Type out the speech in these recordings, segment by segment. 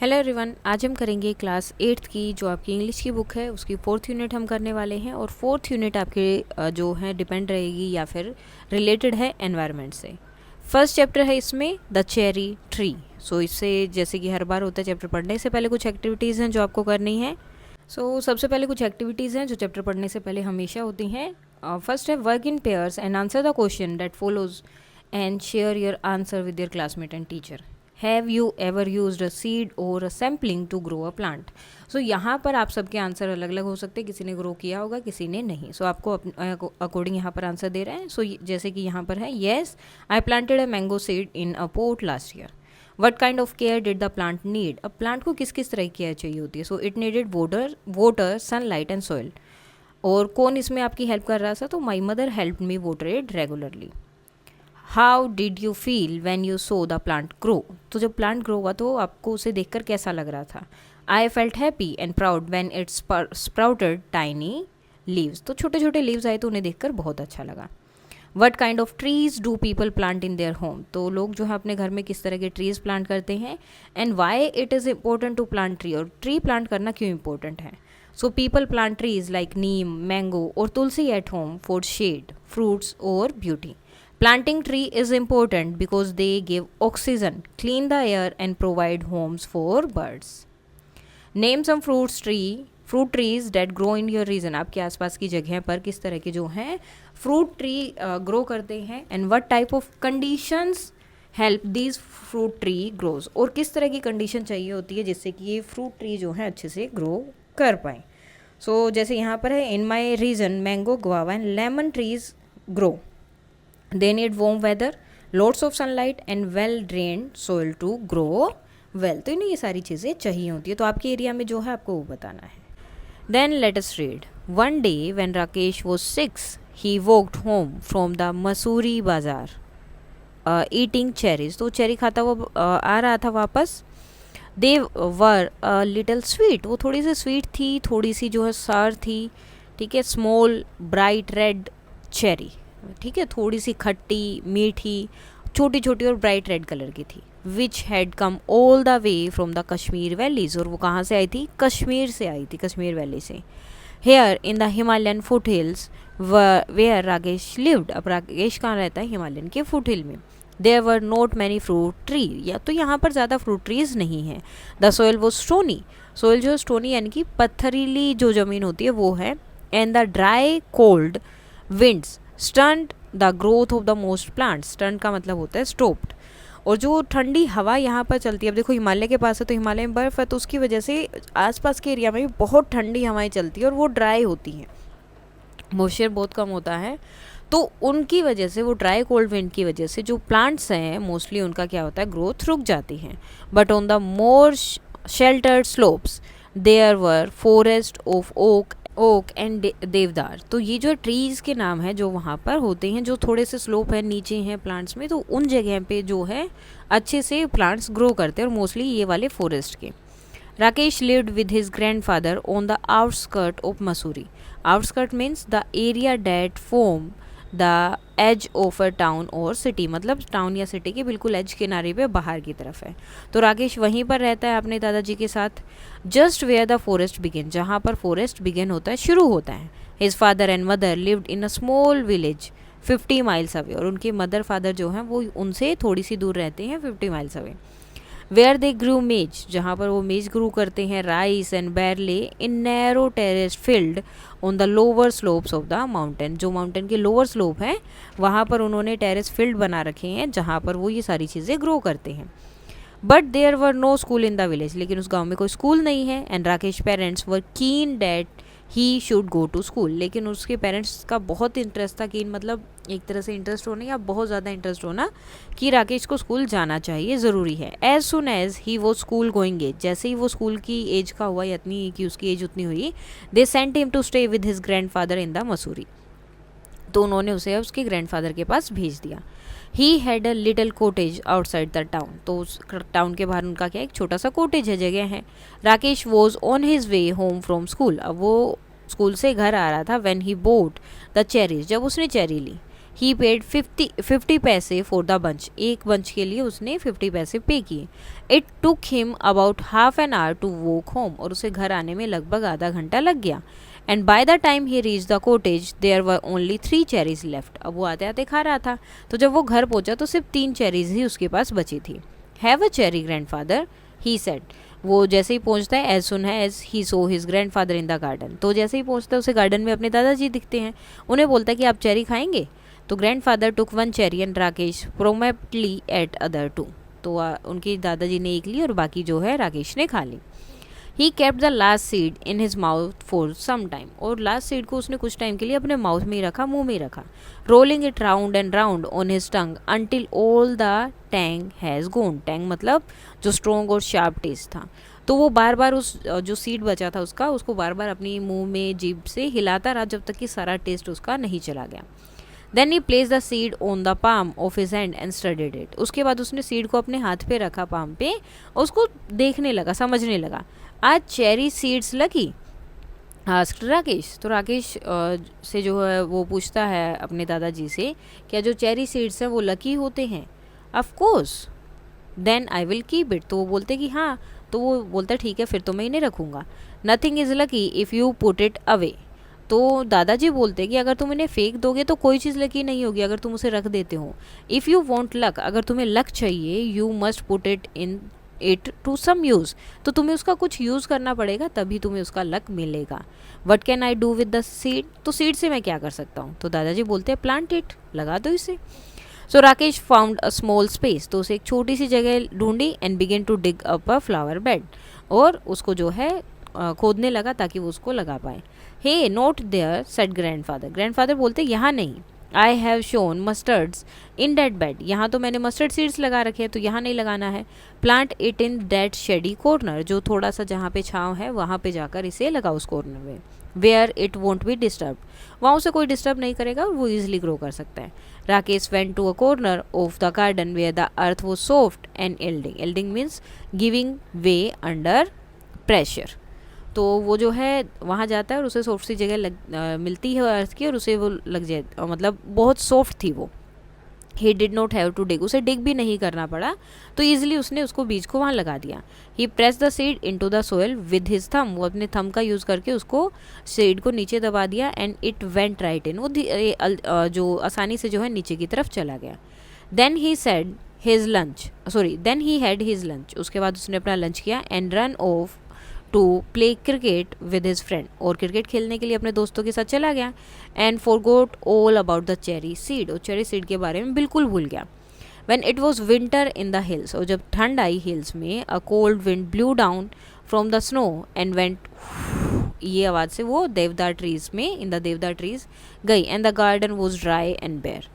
Hello everyone, आज हम करेंगे क्लास 8th की जो आपकी इंग्लिश की बुक है उसकी 4th यूनिट हम करने वाले हैं। और 4th यूनिट आपके जो है डिपेंड रहेगी या फिर रिलेटेड है एनवायरनमेंट से। फर्स्ट चैप्टर है इसमें द चेरी ट्री। सो इससे जैसे कि हर बार होता है, चैप्टर पढ़ने से पहले कुछ एक्टिविटीज़ हैं जो आपको करनी है। सबसे पहले कुछ एक्टिविटीज़ हैं जो चैप्टर पढ़ने से पहले हमेशा होती हैं। फर्स्ट है work in pairs and answer the question that follows and share your answer with your classmate and teacher. Have you ever used a seed or a sampling to grow a plant. So यहाँ पर आप सबके answer अलग अलग हो सकते हैं, किसी ने ग्रो किया होगा, किसी ने नहीं। सो आपको अकॉर्डिंग यहाँ पर आंसर दे रहे हैं। जैसे कि यहाँ पर है, yes I planted a mango seed in a pot last year. What kind of care did the plant need. अब प्लांट को किस किस तरह की केयर चाहिए होती है। So it needed water sunlight and soil. और कौन इसमें आपकी हेल्प कर रहा था, तो my mother help me water it regularly. How did you feel when you saw the plant grow. तो जब प्लांट ग्रो हुआ तो आपको उसे देखकर कैसा लग रहा था। I felt happy and proud when it sprouted tiny leaves. तो छोटे छोटे लीव्स आए तो उन्हें देखकर बहुत अच्छा लगा। What kind of trees do people plant in their home. तो लोग जो है अपने घर में किस तरह के ट्रीज प्लांट करते हैं। And why it is important to plant tree. और ट्री प्लांट करना क्यों इम्पोर्टेंट है। So people plant trees like neem, mango और tulsi at home for shade, fruits और beauty. Planting tree is important because they give oxygen, clean the air and provide homes for birds. Name some fruit trees that grow in your region. आपके आसपास की जगह पर किस तरह के जो हैं फ्रूट ट्री ग्रो करते हैं। And what type of conditions help these fruit tree grows. और किस तरह की कंडीशन चाहिए होती है जिससे कि ये फ्रूट ट्री जो है अच्छे से ग्रो कर पाएँ। सो जैसे यहाँ पर है, in my region mango, guava and lemon trees grow. They need warm weather, lots of sunlight and well drained soil to grow well. तो इन्हें ये सारी चीज़ें चाहिए होती है। तो आपके एरिया में जो है आपको वो बताना है। Then let us read. One day when Rakesh was 6, he walked home from the Masuri bazaar, eating cherries. तो चेरी खाता हुआ आ रहा था वापस। They were a little sweet. वो थोड़ी सी स्वीट थी, थोड़ी सी जो है सार थी। ठीक है, स्मॉल ब्राइट रेड चेरी। ठीक है, थोड़ी सी खट्टी मीठी, छोटी छोटी और ब्राइट रेड कलर की थी। Which had come all the way from the Kashmir valleys. और वो कहाँ से आई थी, कश्मीर से आई थी, कश्मीर वैली से। Here in the Himalayan foot hills where Rakesh lived. अब राकेश कहाँ रहता है, हिमालयन के फुट हिल में। There were not many fruit tree. या तो यहाँ पर ज़्यादा फ्रूट ट्रीज नहीं है। द सोइल वो स्टोनी। सोइल जो स्टोनी यानी कि पत्थरीली जो ज़मीन होती है वो है। And the dry cold winds stunt the growth of the most plants. Stunt का मतलब होता है स्टॉप्ड। और जो ठंडी हवा यहाँ पर चलती है, अब देखो हिमालय के पास है तो हिमालय में बर्फ़ है, तो उसकी वजह से आसपास के एरिया में भी बहुत ठंडी हवाएं चलती है और वो ड्राई होती हैं, मॉइस्चर बहुत कम होता है। तो उनकी वजह से, वो ड्राई कोल्ड विंड की वजह से जो प्लांट्स हैं मोस्टली उनका क्या होता है, ग्रोथ रुक जाती है। But on the more sheltered slopes there were forest of oak and deodar. तो ये जो ट्रीज़ के नाम है जो वहाँ पर होते हैं, जो थोड़े से स्लोप है नीचे हैं प्लांट्स में, तो उन जगह पे जो है अच्छे से प्लांट्स ग्रो करते हैं, और मोस्टली ये वाले फॉरेस्ट के। Rakesh lived with his grandfather on the outskirt of Mussoorie. Outskirt means the area that from the edge of a town और सिटी। मतलब टाउन या सिटी के बिल्कुल एज किनारे पे बाहर की तरफ है। तो राकेश वहीं पर रहता है अपने दादाजी के साथ। Just where the forest begin, जहाँ पर फॉरेस्ट बिगिन होता है, शुरू होता है। His father and mother lived in a small village 50 miles away. और उनके मदर फादर जो हैं वो उनसे थोड़ी सी दूर रहते हैं, 50 miles away. Where they grow maize, जहाँ पर वो मेज ग्रू करते हैं, rice and barley in narrow terrace field on the lower slopes of the mountain. जो माउंटेन के लोअर स्लोप हैं वहाँ पर उन्होंने टेरेस फील्ड बना रखे हैं जहाँ पर वो ये सारी चीज़ें ग्रो करते हैं। But there were no school in the village. लेकिन उस गाँव में कोई स्कूल नहीं है। And Rakesh parents were keen that he should go to school. लेकिन उसके पेरेंट्स का बहुत इंटरेस्ट था, कीन मतलब एक तरह से इंटरेस्ट होना या बहुत ज़्यादा इंटरेस्ट होना, कि राकेश को स्कूल जाना चाहिए, ज़रूरी है। एज सुन एज ही वो स्कूल गोइंग एज, जैसे ही वो स्कूल की एज का हुआ, या इतनी कि उसकी एज उतनी हुई, they sent him to stay with his grandfather in the Mussoorie. तो उन्होंने उसे उसके ग्रैंडफादर के पास भेज दिया। He had a little cottage outside the town. तो उस टाउन के बाहर उनका क्या, एक छोटा सा कोटेज है, जगह है। Rakesh was on his way home from school. अब वो स्कूल से घर आ रहा था। When he bought the cherries, जब उसने चेरी ली। He paid 50 paise for the bunch, एक बंच के लिए उसने 50 पैसे पे किए. It took him about half an hour to walk home, और उसे घर आने में लगभग आधा घंटा लग गया. And by the time he reach the cottage there were only 3 cherries left. अब वो आते आते खा रहा था, तो जब वो घर पहुंचा तो सिर्फ 3 चेरीज ही उसके पास बची थी. Have a cherry grandfather, he said. वो जैसे ही पहुंचता है, as soon as he saw his grandfather in the garden, तो जैसे ही पहुंचता है उसे गार्डन में अपने दादाजी दिखते हैं. उन्हें बोलता है कि आप चेरी खाएंगे. तो grandfather took 1 cherry and Rakesh promptly ate other 2. तो उनके दादाजी ने एक ली और बाकी जो है राकेश ने खा ली. He kept the last seed in his mouth for some time, और लास्ट सीड को उसने कुछ टाइम के लिए अपने माउथ में ही रखा, मुंह में ही रखा. Rolling it round and round on his tongue until all the tang has gone. Tang मतलब जो स्ट्रॉन्ग और शार्प टेस्ट था. तो वो बार बार उस जो सीड बचा था उसको बार बार अपनी मुंह में जीभ से हिलाता रहा जब तक कि सारा टेस्ट उसका नहीं चला गया. Then he placed the seed on the palm of his hand and studied it. उसके बाद उसने सीड को अपने हाथ पे रखा, पाम पे, और उसको देखने लगा, समझने लगा. आज चेरी सीड्स लगी, आस्क्ड राकेश. तो राकेश से जो है वो पूछता है अपने दादाजी से, क्या जो चेरी सीड्स हैं वो लकी होते हैं. Of course, then I will keep it. तो वो बोलते कि हाँ. तो वो बोलता ठीक है, फिर तो मैं इन्हें रखूँगा. Nothing is lucky if you put it away. तो दादाजी बोलते कि अगर तुम इन्हें फेंक दोगे तो कोई चीज़ लकी नहीं होगी अगर तुम उसे रख देते हो. इफ़ यू वॉन्ट लक, अगर तुम्हें लक चाहिए, you must put it to some use. तो तुम्हें उसका कुछ यूज़ करना पड़ेगा, तभी तुम्हें उसका लक मिलेगा. What can I do with the seed. तो सीड से मैं क्या कर सकता हूँ. तो दादाजी बोलते हैं प्लांट इट, लगा दो इसे. So Rakesh found a small space. तो उसे एक छोटी सी जगह ढूंढी and began to dig up a flower bed. और उसको जो है खोदने लगा ताकि वो उसको लगा पाए. Hey not there said grandfather. Grandfather बोलते यहाँ नहीं. I have sown mustards in that bed. यहाँ तो मैंने मस्टर्ड सीड्स लगा रखे हैं, तो यहाँ नहीं लगाना है. Plant it in that shady corner. जो थोड़ा सा जहाँ पे छाँव है वहाँ पे जाकर इसे लगाओ उस कॉर्नर में. Where it won't be disturb. वहाँ उसे कोई डिस्टर्ब नहीं करेगा और वो ईजिली ग्रो कर सकता है. Rakesh went to a corner of the garden where the earth was soft and yielding. Yielding means giving way under pressure. तो वो जो है वहाँ जाता है और उसे सॉफ्ट सी जगह मिलती है अर्थ की, और उसे वो लग जाए, मतलब बहुत सॉफ्ट थी वो. He did not have to dig. उसे डिग भी नहीं करना पड़ा, तो ईजिली उसने उसको बीज को वहाँ लगा दिया. He press the seed into the soil with his thumb. वो अपने थम का यूज़ करके उसको सीड को नीचे दबा दिया. एंड इट वेंट राइट इन. वो जो आसानी से जो है नीचे की तरफ चला गया. Then he had his lunch. उसके बाद उसने अपना लंच किया. And ran off to play cricket with his friend. और क्रिकेट खेलने के लिए अपने दोस्तों के साथ चला गया. And forgot all about the cherry seed. और चेरी सीड के बारे में बिल्कुल भूल गया. When it was winter in the hills. और जब ठंड आई हिल्स में, a cold wind blew down from the snow and went. ये आवाज़ से वो देवदार ट्रीज में, इन द देवदार ट्रीज गई. And the garden was dry and bare.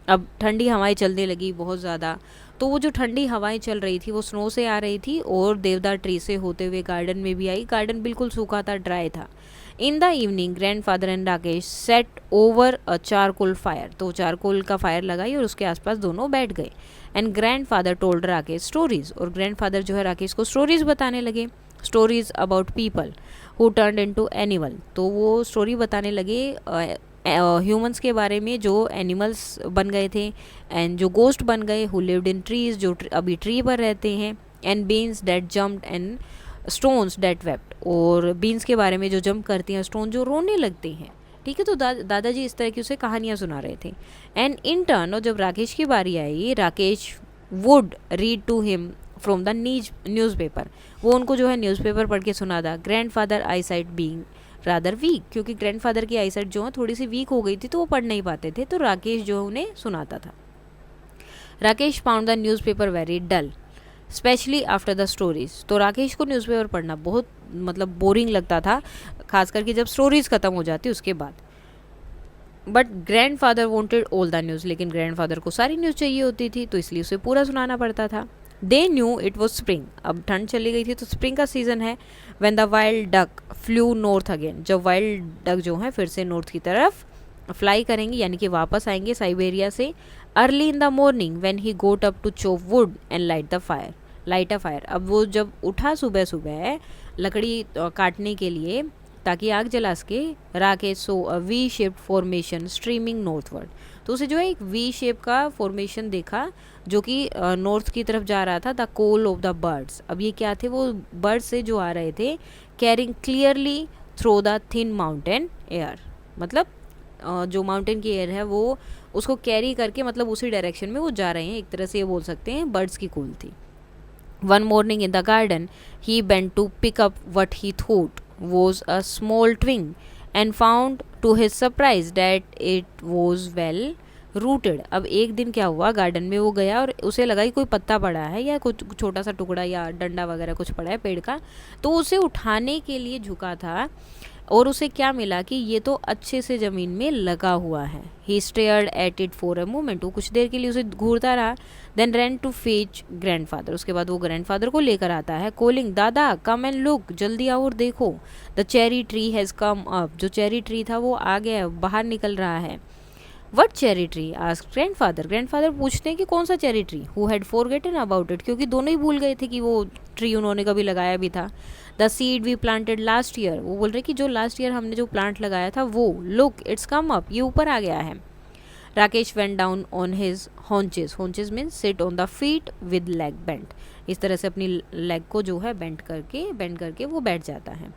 अब ठंडी हवाएं चलने लगी बहुत ज़्यादा. तो वो जो ठंडी हवाएं चल रही थी वो स्नो से आ रही थी और देवदार ट्री से होते हुए गार्डन में भी आई. गार्डन बिल्कुल सूखा था, ड्राई था. In the evening grandfather and Rakesh set over a charcoal fire. तो चारकोल का फायर लगाई और उसके आसपास दोनों बैठ गए. And grandfather told Rakesh stories. और ग्रैंडफादर जो है राकेश को स्टोरीज बताने लगे. Stories about people who turned into animal. तो वो स्टोरी बताने लगे ह्यूमंस के बारे में जो एनिमल्स बन गए थे, एंड जो गोस्ट बन गए, हु लिव्ड इन ट्रीज, जो अभी ट्री पर रहते हैं. And beans that jumped and stones that wept. और बीन्स के बारे में जो जंप करती हैं, स्टोन जो रोने लगते हैं. ठीक है. तो दादाजी इस तरह की उसे कहानियाँ सुना रहे थे. एंड इन टर्न, और जब राकेश की बारी आई, Rakesh would read to him from the newspaper. वो उनको जो है न्यूज़पेपर पढ़ के सुना था. Grandfather eyesight being rather weak. क्योंकि ग्रैंडफादर की आईसाइट जो है थोड़ी सी वीक हो गई थी, तो वो पढ़ नहीं पाते थे. तो राकेश जो उन्हें सुनाता था. Rakesh found the newspaper very dull especially after the stories. तो राकेश को न्यूज़पेपर पढ़ना बहुत मतलब बोरिंग लगता था, खास करके जब स्टोरीज खत्म हो जाती उसके बाद. But grandfather wanted all the news. लेकिन ग्रैंडफादर को सारी न्यूज़ चाहिए होती थी, तो इसलिए उसे पूरा सुनाना पड़ता था. They knew it was spring. अब ठंड चली गई थी तो स्प्रिंग का सीज़न है. When the wild duck flu north again. जब वाइल्ड डक जो है फिर से नॉर्थ की तरफ फ्लाई करेंगी, यानी कि वापस आएंगे साइबेरिया से. Early in the morning when he got up to chop wood and light a fire. अब वो जब उठा सुबह सुबह लकड़ी काटने के लिए ताकि आग जला सके, Rakesh saw a V shaped formation streaming northward. तो उसे जो है एक वी शेप का फॉर्मेशन देखा जो कि नॉर्थ की तरफ जा रहा था, the call of the birds. अब ये क्या थे, वो बर्ड्स से जो आ रहे थे, carrying clearly through the thin mountain air, मतलब जो माउंटेन की एयर है वो उसको कैरी करके मतलब उसी डायरेक्शन में वो जा रहे हैं, एक तरह से ये बोल सकते हैं बर्ड्स की कॉल थी। One morning in the garden, he bent to pick up what he thought was a small twig and found to his surprise that it was well rooted। अब एक दिन क्या हुआ, गार्डन में वो गया और उसे लगा कि कोई पत्ता पड़ा है या कुछ छोटा सा टुकड़ा या डंडा वगैरह कुछ पड़ा है पेड़ का, तो उसे उठाने के लिए झुका था और उसे क्या मिला कि ये तो अच्छे से ज़मीन में लगा हुआ है। He stared at it for a moment, वो कुछ देर के लिए उसे घूरता रहा। Then ran to fetch grandfather, उसके बाद वो ग्रैंडफादर को लेकर आता है, कॉलिंग दादा कम एंड लुक, जल्दी आओ और देखो। The cherry tree has come up, जो चेरी ट्री था वो आ गया, बाहर निकल रहा है। What cherry tree asked grandfather, grandfather पूछते हैं कि कौन सा cherry tree, who had forgotten about it, क्योंकि दोनों ही भूल गए थे कि वो ट्री उन्होंने कभी लगाया भी था। The seed we planted last year, वो बोल रहे कि जो लास्ट ईयर हमने जो प्लांट लगाया था वो, लुक इट्स कम अप, ये ऊपर आ गया है। Rakesh went down on his haunches, haunches means sit on the feet with leg bent, इस तरह से अपनी लेग को जो है बेंड करके वो बैठ जाता है।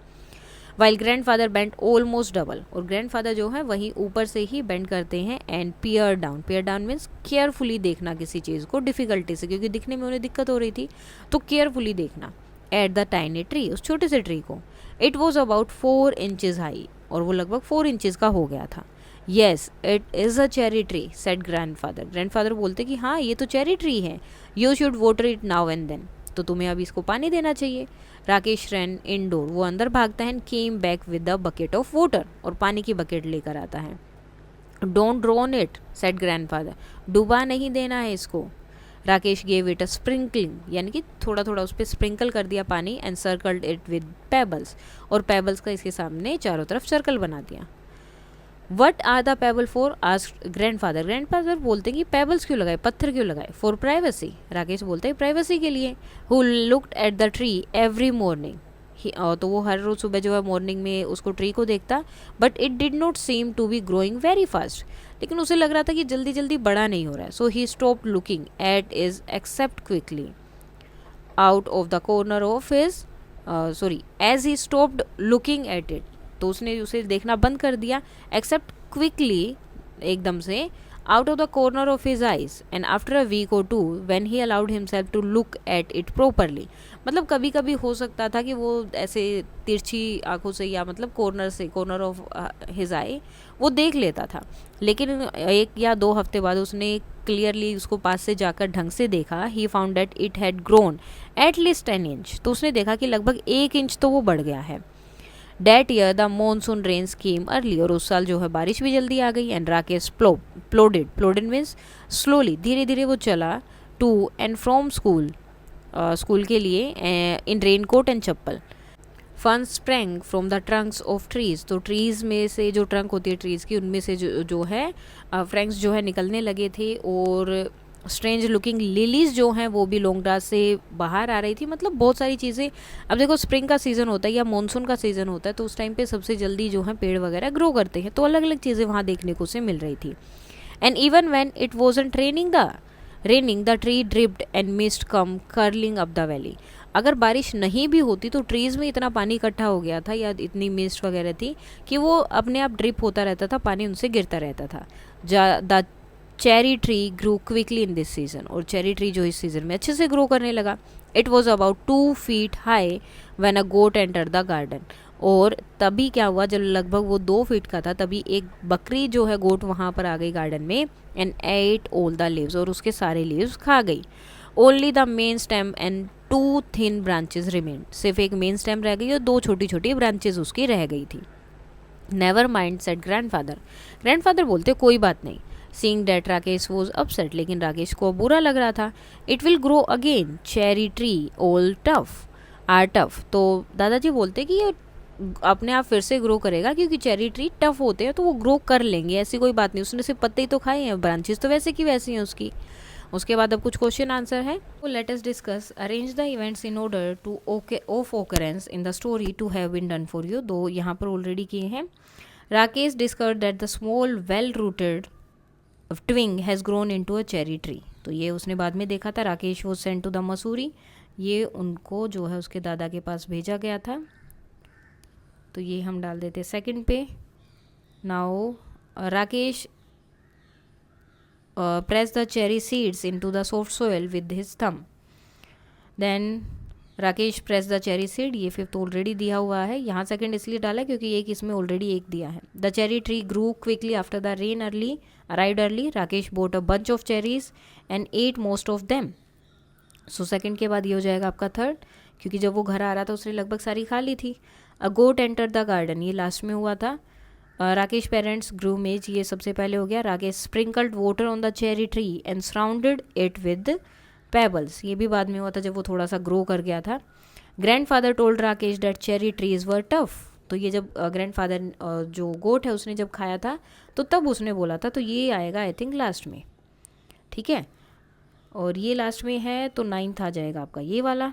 While grandfather bent almost double, और ग्रैंडफादर जो है वहीं ऊपर से ही बेंड करते हैं। And peer down means carefully देखना किसी चीज़ को डिफिकल्टी से, क्योंकि दिखने में उन्हें दिक्कत हो रही थी, तो केयरफुली देखना। एट द टाइनी ट्री, उस छोटे से ट्री को। It was about 4 inches high, और वो लगभग 4 इंचेस का हो गया था। Yes it is a cherry tree said grandfather, grandfather बोलते कि हाँ ये तो चेरी ट्री है। You should water it now and then, तो तुम्हें अभी इसको पानी देना चाहिए। राकेश रैन इनडोर, वो अंदर भागता है, came back with the bucket of water, और पानी की बकेट लेकर आता है। Don't drone it said grandfather, डुबा नहीं देना है इसको। Rakesh gave it a sprinkling, यानी कि थोड़ा थोड़ा उस पर स्प्रिंकल कर दिया पानी। And circled it with pebbles, और पेबल्स का इसके सामने चारों तरफ सर्कल बना दिया। What are the pebble for asked grandfather, grandfather बोलते हैं कि पेबल्स क्यों लगाए, पत्थर क्यों लगाए। फॉर प्राइवेसी, राकेश बोलते हैं प्राइवेसी के लिए। Who looked at the tree every morning, तो वो हर रोज़ सुबह जो है मॉर्निंग में उसको ट्री को देखता। But it did not seem to be growing very fast, लेकिन उसे लग रहा था कि जल्दी जल्दी बड़ा नहीं हो रहा है। So he stopped looking at is except quickly out of the corner of his age he stopped looking at it, तो उसने उसे देखना बंद कर दिया। एक्सेप्ट क्विकली, एकदम से, out of the corner of his eyes. And after a week or two when he allowed himself to look at it properly, मतलब कभी कभी हो सकता था कि वो ऐसे तिरछी आंखों से या मतलब कॉर्नर ऑफ हिज आई वो देख लेता था, लेकिन 1 या 2 हफ्ते बाद उसने क्लियरली उसको पास से जाकर ढंग से देखा। He found that it had grown at least 10 inch, तो उसने देखा कि लगभग 1 इंच तो वो बढ़ गया है। That year the monsoon rains came early, और उस साल जो है बारिश भी जल्दी आ गई। And Rakesh plodded means slowly, धीरे धीरे वो चला to and from school, school के लिए, in rain coat and chappal. Fern sprang from the trunks of trees, तो ट्रीज में से जो ट्रंक होती है ट्रीज की, उनमें से जो है फ्रैंक्स जो है निकलने लगे थे। और स्ट्रेंज लुकिंग लिलीज जो हैं वो भी लॉन्ग ग्रास से बाहर आ रही थी, मतलब बहुत सारी चीज़ें। अब देखो स्प्रिंग का सीज़न होता है या मानसून का सीज़न होता है, तो उस टाइम पे सबसे जल्दी जो है पेड़ वगैरह ग्रो करते हैं, तो अलग अलग चीज़ें वहाँ देखने को से मिल रही थी। And even when it wasn't raining the tree dripped and mist come curling up the valley, अगर बारिश नहीं भी होती तो ट्रीज़ में इतना पानी इकट्ठा हो गया था या इतनी मिस्ट वगैरह थी कि वो अपने आप ड्रिप होता रहता था, पानी उनसे गिरता रहता था। The cherry tree grow quickly in this season, और चेरी ट्री जो इस सीजन में अच्छे से ग्रो करने लगा। It was about 2 feet high when a goat enter the garden, और तभी क्या हुआ, जब लगभग वो 2 फीट का था तभी एक बकरी जो है गोट वहाँ पर आ गई गार्डन में। And at all the leaves, और उसके सारे लीव्स खा गई। Only the main stem and 2 thin branches remain, सिर्फ एक मेन स्टेम रह गई और 2 छोटी छोटी ब्रांचेज उसकी रह गई थी। नेवर माइंड सेड ग्रैंडफादर बोलते कोई बात नहीं। Seeing that Rakesh was upset, लेकिन राकेश को बुरा लग रहा था। It will grow again, cherry tree all tough, तो दादाजी बोलते कि ये अपने आप फिर से ग्रो करेगा, क्योंकि चेरी ट्री टफ होते हैं तो वो ग्रो कर लेंगे, ऐसी कोई बात नहीं। उसने सिर्फ पत्ते ही तो खाए हैं, ब्रांचेस तो वैसे की वैसी हैं उसकी। उसके बाद अब कुछ क्वेश्चन आंसर है। तो let us discuss arrange the events in order to of occurrence in the story two have been done for you, दो यहाँ पर ऑलरेडी किए हैं। Rakesh discovered that the small well rooted twig has grown into a cherry tree. तो ये उसने बाद में देखा था। Rakesh was sent to the Mussoorie, ये उनको जो है उसके दादा के पास भेजा गया था। तो ये हम डाल देते सेकंड पे। Now Rakesh press the cherry seeds into the soft soil with his thumb. Then Rakesh press the cherry seed, ये फिफ्थ ऑलरेडी दिया हुआ है, यहाँ सेकंड इसलिए डाला क्योंकि एक इसमें ऑलरेडी एक दिया है। The cherry tree grew quickly after the rain arrived early. Rakesh bought a bunch of cherries and ate most of them. So second के बाद ये हो जाएगा आपका थर्ड, क्योंकि जब वो घर आ रहा था उसने लगभग सारी खा ली थी। अ गोट एंटर द गार्डन, ये लास्ट में हुआ था। राकेश पेरेंट्स ग्रू मेज, ये सबसे पहले हो गया। Rakesh sprinkled water on the cherry tree and surrounded it with pebbles, ये भी बाद में हुआ था जब वो थोड़ा सा ग्रो कर गया था। Grandfather told Rakesh that cherry trees were tough. तो ये जब ग्रैंडफादर जो गोट है उसने जब खाया था तो तब उसने बोला था। तो ये आएगा आई थिंक लास्ट में, ठीक है। और ये लास्ट में है तो नाइन्थ आ जाएगा आपका ये वाला।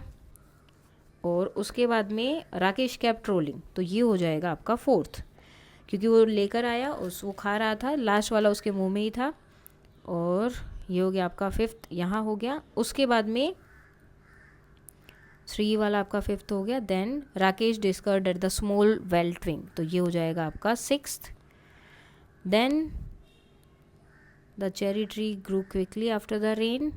और उसके बाद में राकेश केप्ट रोलिंग, तो ये हो जाएगा आपका फोर्थ, क्योंकि वो लेकर आया वो खा रहा था, लास्ट वाला उसके मुंह में ही था। और ये हो गया आपका फिफ्थ, यहाँ हो गया। उसके बाद में 3 वाला आपका फिफ्थ हो गया। Then Rakesh discovered at the small well twig, तो ये हो जाएगा आपका sixth. Then the cherry tree grew quickly after the rain,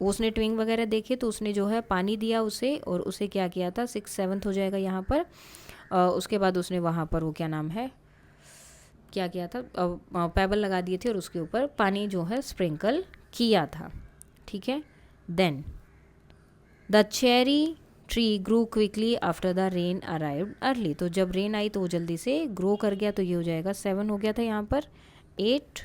उसने ट्विंग वगैरह देखे तो उसने जो है पानी दिया उसे, और उसे क्या किया था, 6 7th हो जाएगा यहाँ पर। उसके बाद उसने वहाँ पर वो क्या नाम है, क्या किया था, पेबल लगा दिए थे और उसके ऊपर पानी जो है स्प्रिंकल किया था, ठीक है। Then the cherry tree grew quickly after the rain arrived early, तो जब रेन आई तो वो जल्दी से ग्रो कर गया। तो ये हो जाएगा 7 हो गया था यहाँ पर, 8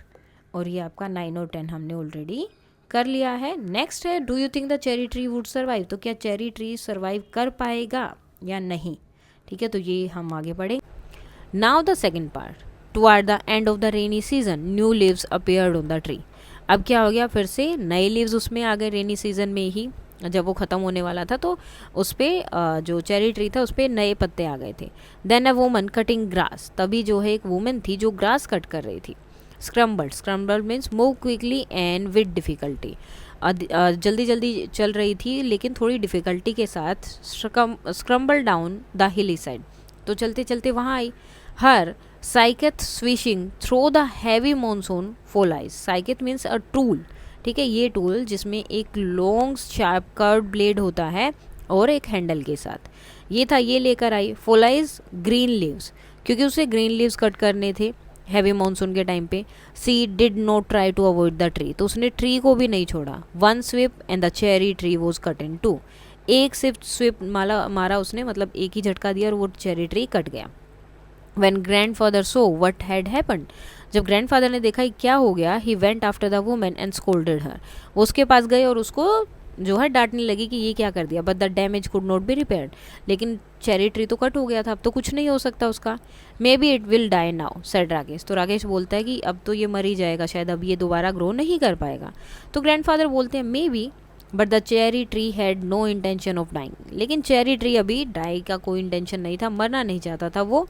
और ये आपका 9 और 10 हमने ऑलरेडी कर लिया है। नेक्स्ट है do you think the cherry tree would survive, तो क्या चेरी ट्री सर्वाइव कर पाएगा या नहीं, ठीक है। तो ये हम आगे बढ़े। Now the second part, toward the end of the rainy season new leaves appeared on the tree. अब क्या हो गया, फिर से नए लीव्स उसमें आ गए रेनी सीजन में ही, जब वो ख़त्म होने वाला था तो उस पर जो चेरी ट्री था उस पर नए पत्ते आ गए थे। Then a woman cutting grass, तभी जो है एक वुमन थी जो ग्रास कट कर रही थी। Scrambled means move quickly and with difficulty, जल्दी जल्दी चल रही थी लेकिन थोड़ी डिफ़िकल्टी के साथ। Scramble down the hilly side, तो चलते चलते वहाँ आई। Her scythe swishing through the heavy monsoon foliage, scythe means a tool, ठीक है। ये टूल जिसमें एक लॉन्ग शार्प कर्व ब्लेड होता है और एक हैंडल के साथ, ये था, ये लेकर आई। फोलाइज ग्रीन लीव्स, क्योंकि उसे ग्रीन लीव्स कट करने थे हैवी मानसून के टाइम पे। She did not try to avoid the tree, तो उसने ट्री को भी नहीं छोड़ा। One swipe and the cherry tree was cut in two, एक सिर्फ स्विप मारा उसने, मतलब एक ही झटका दिया और वो चेरी ट्री कट गया। When grandfather saw what had happened, जब ग्रैंडफादर ने देखा क्या हो गया, he went after the woman and scolded her, वो उसके पास गए और उसको जो है डांटने लगी कि ये क्या कर दिया। But the damage could not be repaired, लेकिन चेरी ट्री तो कट हो गया था, अब तो कुछ नहीं हो सकता उसका। Maybe it will die now said Rakesh, तो राकेश बोलता है कि अब तो ये मर ही जाएगा शायद, अब ये दोबारा ग्रो नहीं कर पाएगा। तो ग्रैंडफादर बोलते हैं maybe, but the cherry tree had no intention of dying, लेकिन चेरी ट्री अभी डाई का कोई इंटेंशन नहीं था, मरना नहीं चाहता था वो।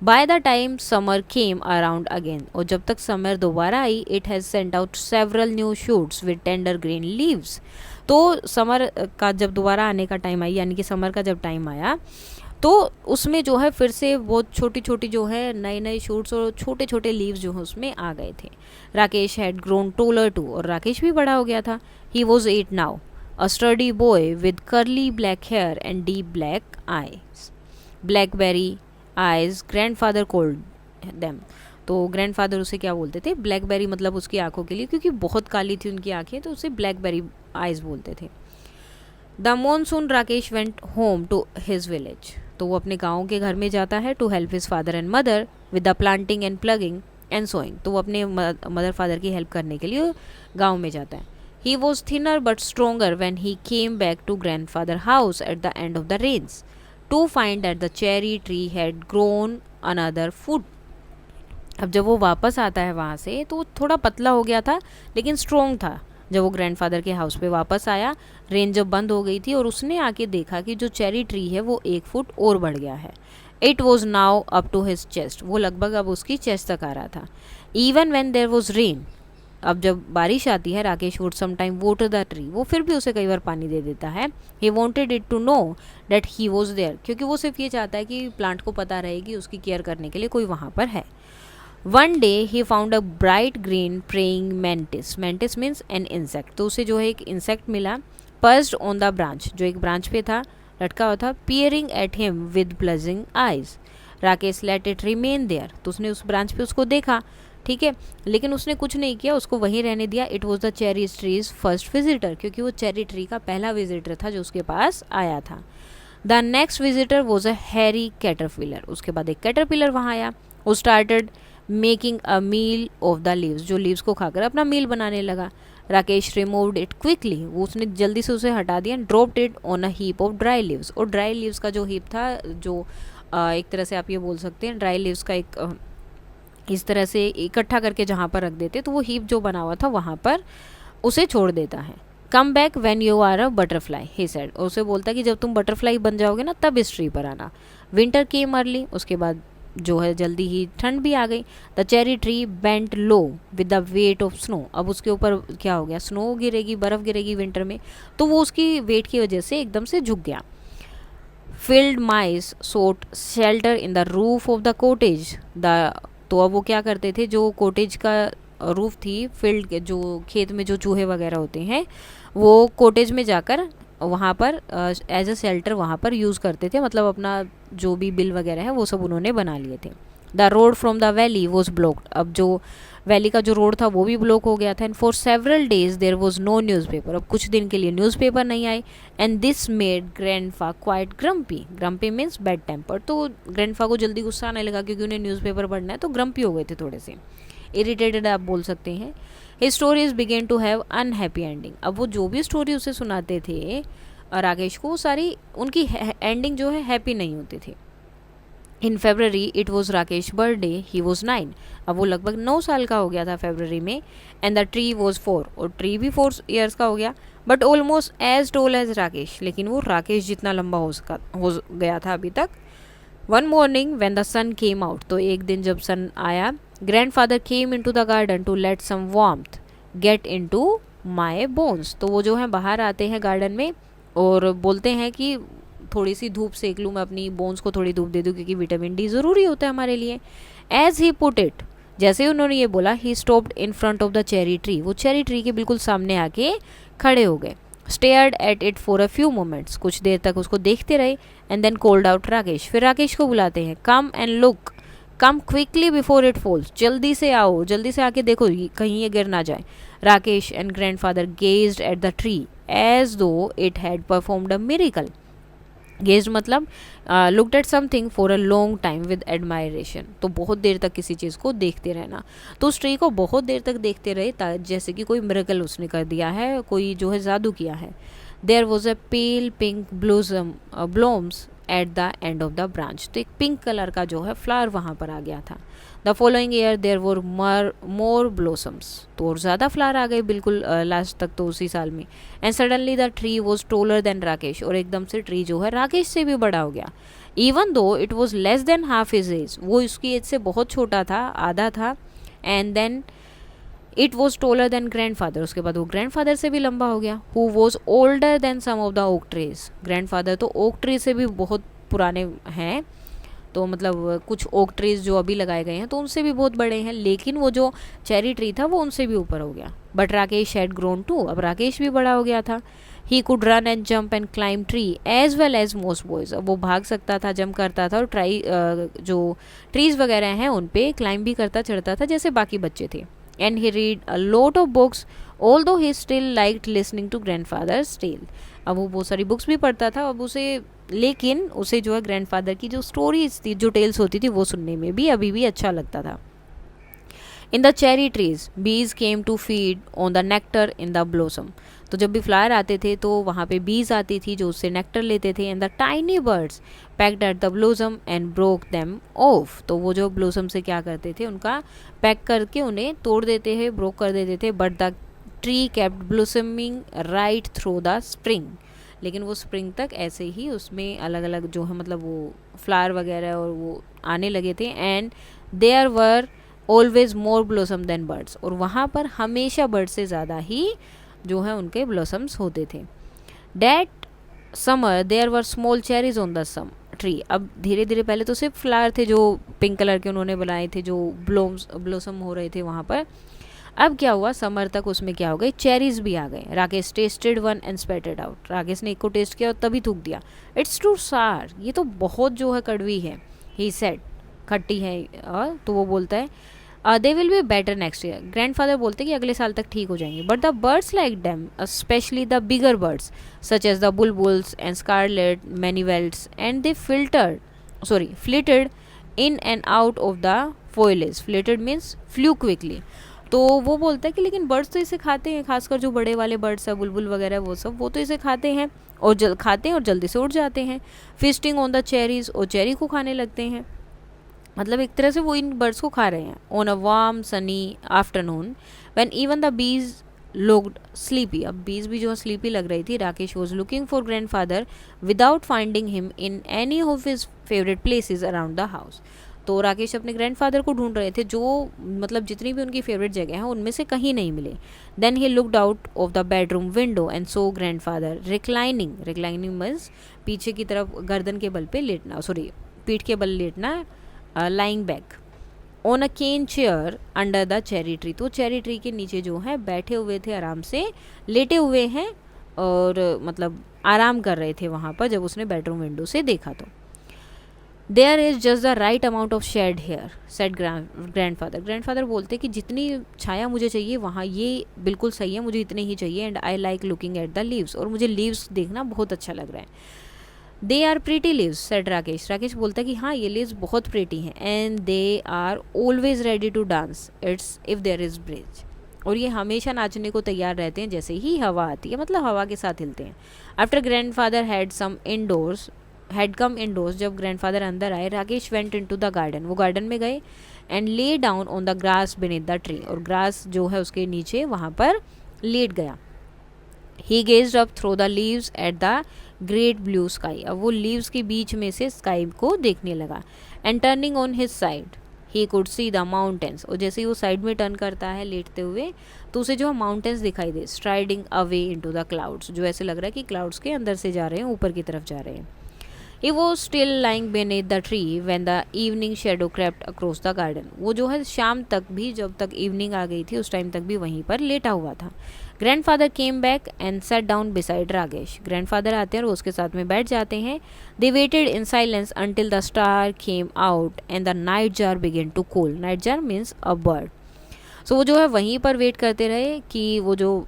By the time summer came around again, और जब तक समर दोबारा आई, it has sent out several new shoots with tender green leaves. तो समर का जब दोबारा आने का टाइम आई, यानी कि समर का जब टाइम आया, तो उसमें जो है फिर से बहुत छोटी छोटी जो है नए नए शूट्स और छोटे छोटे लीव्स जो है उसमें आ गए थे। Rakesh had grown taller too, और राकेश भी बड़ा हो गया था। He was 8 now, a sturdy boy with curly black hair and deep black eyes. Blackberry eyes grandfather called them, तो ग्रैंडफादर उसे क्या बोलते थे, ब्लैकबेरी, मतलब उसकी आंखों के लिए, क्योंकि बहुत काली थी उनकी आंखें, तो उसे ब्लैकबेरी आईज बोलते थे। The monsoon Rakesh went home to his village, तो वो अपने गाँव के घर में जाता है to help his father and mother with the planting and ploughing and sowing, तो वो अपने मदर फादर की हेल्प करने के लिए गाँव में जाता है। He was thinner but stronger when he came back to grandfather house at the end of the rains to find that the cherry tree had grown another foot. अब जब वो वापस आता है वहाँ से तो वो थोड़ा पतला हो गया था लेकिन स्ट्रोंग था। जब वो ग्रैंडफादर के हाउस पे वापस आया, रेन जब बंद हो गई थी, और उसने आके देखा कि जो चेरी ट्री है वो 1 फुट और बढ़ गया है। It was now up to his chest, वो लगभग अब उसकी चेस्ट तक आ रहा था। Even when there was rain, अब जब बारिश आती है, Rakesh would some time water the tree, वो फिर भी उसे कई बार पानी दे देता है। He wanted it to know that he was there, क्योंकि वो सिर्फ ये चाहता है कि प्लांट को पता रहे कि उसकी केयर करने के लिए कोई वहाँ पर है। One day he found a bright green praying mantis, mantis means an insect, तो उसे जो है एक इंसेक्ट मिला, पर्स्ड ऑन द ब्रांच, जो एक ब्रांच पे था, लटका हुआ था, peering at him with bulging eyes. Rakesh let it remain there, तो उसने उस ब्रांच पे उसको देखा, ठीक है, लेकिन उसने कुछ नहीं किया, उसको वहीं रहने दिया। It was the cherry trees first visitor, क्योंकि वो चेरी ट्री का पहला विजिटर था जो उसके पास आया था। The next visitor was a hairy caterpillar, उसके बाद एक कैटरपिलर वहाँ आया। वो started making a meal of the leaves, जो लीव्स को खाकर अपना मील बनाने लगा। राकेश रिमूव्ड इट क्विकली, वो उसने जल्दी से उसे हटा दिया। Dropped it on a heap of dry leaves, और ड्राई लीव्स का जो हीप था, जो एक तरह से आप ये बोल सकते हैं ड्राई लीव्स का एक इस तरह से इकट्ठा करके जहाँ पर रख देते, तो वो हीप जो बना हुआ था वहाँ पर उसे छोड़ देता है। Come back when you are a butterfly, he said, उसे बोलता है कि जब तुम बटरफ्लाई बन जाओगे ना तब इस ट्री पर आना। विंटर केम अर्ली, उसके बाद जो है जल्दी ही ठंड भी आ गई। The cherry tree bent low with the weight of snow, अब उसके ऊपर क्या हो गया, स्नो गिरेगी, बर्फ़ गिरेगी विंटर में, तो वो उसकी वेट की वजह से एकदम से झुक गया। Field mice sought shelter in the roof of the cottage, the, तो अब वो क्या करते थे, जो कोटेज का रूफ थी, फील्ड के जो खेत में जो चूहे वगैरह होते हैं, वो कोटेज में जाकर वहाँ पर एज अ शेल्टर वहाँ पर यूज़ करते थे, मतलब अपना जो भी बिल वगैरह है वो सब उन्होंने बना लिए थे। The road from the valley was blocked, अब जो वैली का जो रोड था वो भी ब्लॉक हो गया था। And for several days there was no newspaper, अब कुछ दिन के लिए न्यूज़पेपर नहीं आए। And this made grandpa quite grumpy, grumpy means bad temper, तो ग्रैंडफा को जल्दी गुस्सा आने लगा क्योंकि उन्हें न्यूज़पेपर पढ़ना है, तो ग्रम्पी हो गए थे थोड़े से, इरिटेटेड आप बोल सकते हैं। His stories began to have unhappy ending, अब वो जो भी स्टोरी उसे सुनाते थे राकेश को, सारी उनकी एंडिंग जो है हैप्पी नहीं होती थी। In February it was Rakesh birthday, he was 9, अब वो लगभग 9 साल का हो गया था फेबररी में। एंड द ट्री वॉज 4, और ट्री भी 4 ईयर्स का हो गया, but almost as tall as Rakesh, लेकिन वो राकेश जितना लंबा हो गया था अभी तक। One morning when the sun came out, तो एक दिन जब सन आया, grandfather came into the garden to let some warmth get into my bones, तो वो जो है बाहर आते हैं गार्डन में और बोलते हैं कि थोड़ी सी धूप सेक लूँ, मैं अपनी बोन्स को थोड़ी धूप दे दूँ क्योंकि विटामिन डी ज़रूरी होता है हमारे लिए। एज ही पुट इट, जैसे ही उन्होंने ये बोला, he stopped in front of the cherry tree, वो चेरी ट्री के बिल्कुल सामने आके खड़े हो गए। Stared at it for a few moments, कुछ देर तक उसको देखते रहे। And then called out Rakesh, फिर राकेश को बुलाते हैं, come and look, come quickly before it falls, जल्दी से आओ, जल्दी से आके देखो कहीं ये गिर ना जाए। Rakesh and grandfather gazed at the tree as though it had performed a miracle, gazed मतलब looked at something for a long time with admiration, तो बहुत देर तक किसी चीज़ को देखते रहना, तो उस ट्री को बहुत देर तक देखते रहे जैसे कि कोई मिरेकल उसने कर दिया है, कोई जो है जादू किया है। There was a pale pink blooms at the end of the branch, तो एक पिंक कलर का जो है फ्लावर वहाँ पर आ गया था। The following year there were more blossoms, तो और ज़्यादा फ्लावर आ गए बिल्कुल लास्ट तक, तो उसी साल में। And suddenly the tree was taller than Rakesh, और एकदम से ट्री जो है राकेश से भी बड़ा हो गया। Even though it was less than half his age, वो इसकी एज से बहुत छोटा था, आधा था। And then it was taller than grandfather, उसके बाद वो ग्रैंडफादर से भी लंबा हो गया। Who was older than some of the oak trees, grandfather तो ओक ट्री से भी बहुत पुराने हैं, तो मतलब कुछ ओक ट्रीज जो अभी लगाए गए हैं तो उनसे भी बहुत बड़े हैं, लेकिन वो जो चेरी ट्री था वो उनसे भी ऊपर हो गया। But Rakesh had grown too, अब राकेश भी बड़ा हो गया था। He could run and jump and climb tree as well as most boys, अब वो भाग सकता था, जंप करता था, और जो ट्रीज वगैरह हैं उन पे क्लाइम भी करता, चढ़ता था जैसे बाकी बच्चे थे। And he read a lot of books although he still liked listening to grandfather's tale, अब वो बहुत सारी बुक्स भी पढ़ता था, अब लेकिन उसे जो है ग्रैंडफादर की जो स्टोरीज थी, जो टेल्स होती थी, वो सुनने में भी अभी भी अच्छा लगता था। In the cherry trees bees came to feed on the nectar in the blossom, तो जब भी फ्लावर आते थे तो वहाँ पे बीज आती थी जो उससे नेक्टर लेते थे। And the tiny birds packed at the blossom and broke them of, तो वो जो ब्लोसम से क्या करते थे, उनका पैक करके उन्हें तोड़ देते थे, ब्रोक कर देते थे। But the tree kept blossoming right through the spring, लेकिन वो स्प्रिंग तक ऐसे ही उसमें अलग अलग जो है मतलब वो फ्लावर वगैरह और वो आने लगे थे। And there were always more blossom than birds, और वहाँ पर हमेशा बर्ड से ज़्यादा ही जो है उनके ब्लॉसम्स होते थे। That summer there were small cherries on the some tree. अब धीरे धीरे, पहले तो सिर्फ फ्लावर थे जो पिंक कलर के उन्होंने बनाए थे, जो ब्लॉसम हो रहे थे वहाँ पर। अब क्या हुआ, समर तक उसमें क्या हो गई, चेरीज भी आ गए। Rakesh tasted one and spat out. Rakesh ने एक को टेस्ट किया और तभी थूक दिया। इट्स टू सार, ये तो बहुत जो है कड़वी है। ही सेड, खट्टी है। तो वो बोलता है they will be better next year. Grandfather बोलते हैं कि अगले साल तक ठीक हो जाएंगे। But the birds like them, especially the bigger birds such as the bulbuls and scarlet minivets, and they flitted in and out of the foliage. Flitted means flew quickly. तो वो बोलता है कि लेकिन बर्ड्स तो इसे खाते हैं, खासकर जो बड़े वाले बर्ड्स हैं, बुलबुल वगैरह वो सब, वो तो इसे खाते हैं और खाते हैं और जल्दी से उड़ जाते हैं। फिस्टिंग ऑन द चेरीज, और चेरी को खाने लगते हैं। मतलब एक तरह से वो इन बर्ड्स को खा रहे हैं। On a warm Sunny afternoon when even the bees looked sleepy. अब बीज भी जो स्लीपी लग रही थी। Rakesh was looking for grandfather without finding him in any of his favourite places around the house. तो राकेश अपने ग्रैंडफादर को ढूंढ रहे थे, जो मतलब जितनी भी उनकी फेवरेट जगह है उनमें से कहीं नहीं मिले। Then he looked out of the bedroom window and saw grandfather reclining means पीछे की तरफ गर्दन के बल पे लेटना, पीठ के बल लेटना, lying back on a cane chair under the cherry tree. तो चेरी ट्री के नीचे जो है बैठे हुए थे, आराम से लेटे हुए हैं और मतलब आराम कर रहे थे वहाँ पर, जब उसने बेडरूम विंडो से देखा तो। There is just the right amount of shade here said grandfather. Grandfather बोलते कि जितनी छाया मुझे चाहिए वहाँ ये बिल्कुल सही है, मुझे इतनी ही चाहिए। And I like looking at the leaves, और मुझे लीव्स देखना बहुत अच्छा लग रहा है। They are pretty leaves said Rakesh. Rakesh बोलता है कि हाँ ये लीव्स बहुत प्रीटी हैं। And they are always ready to dance it's if there is breeze, और ये हमेशा नाचने को तैयार रहते हैं जैसे ही हवा आती है, मतलब हवा के साथ हिलते हैं। After grandfather had come indoors, जब ग्रैंडफादर अंदर आए, Rakesh went into the garden, वो गार्डन में गए। And lay down on the grass beneath the tree, और ग्रास जो है उसके नीचे वहाँ पर लेट गया। He gazed up through the leaves at the great blue sky. अब वो लीव्स के बीच में से स्काई को देखने लगा। And turning on his side he could see the mountains, और जैसे ही वो साइड में टर्न करता है लेटते हुए, तो उसे जो माउंटेन्स दिखाई दे, striding away into the clouds, जो ऐसे लग रहा है कि क्लाउड्स के अंदर से जा रहे हैं, ऊपर की तरफ जा रहे हैं। He was still lying beneath the tree when the evening shadow crept across the garden. वो जो है शाम तक भी, जब तक इवनिंग आ गई थी उस टाइम तक भी वहीं पर लेटा हुआ था। Grandfather came back and sat down beside Rakesh. Grandfather आते हैं और उसके साथ में बैठ जाते हैं। They waited in silence until the star came out and the nightjar began to call. Nightjar means a bird. So वो जो है वहीं पर वेट करते रहे कि वो जो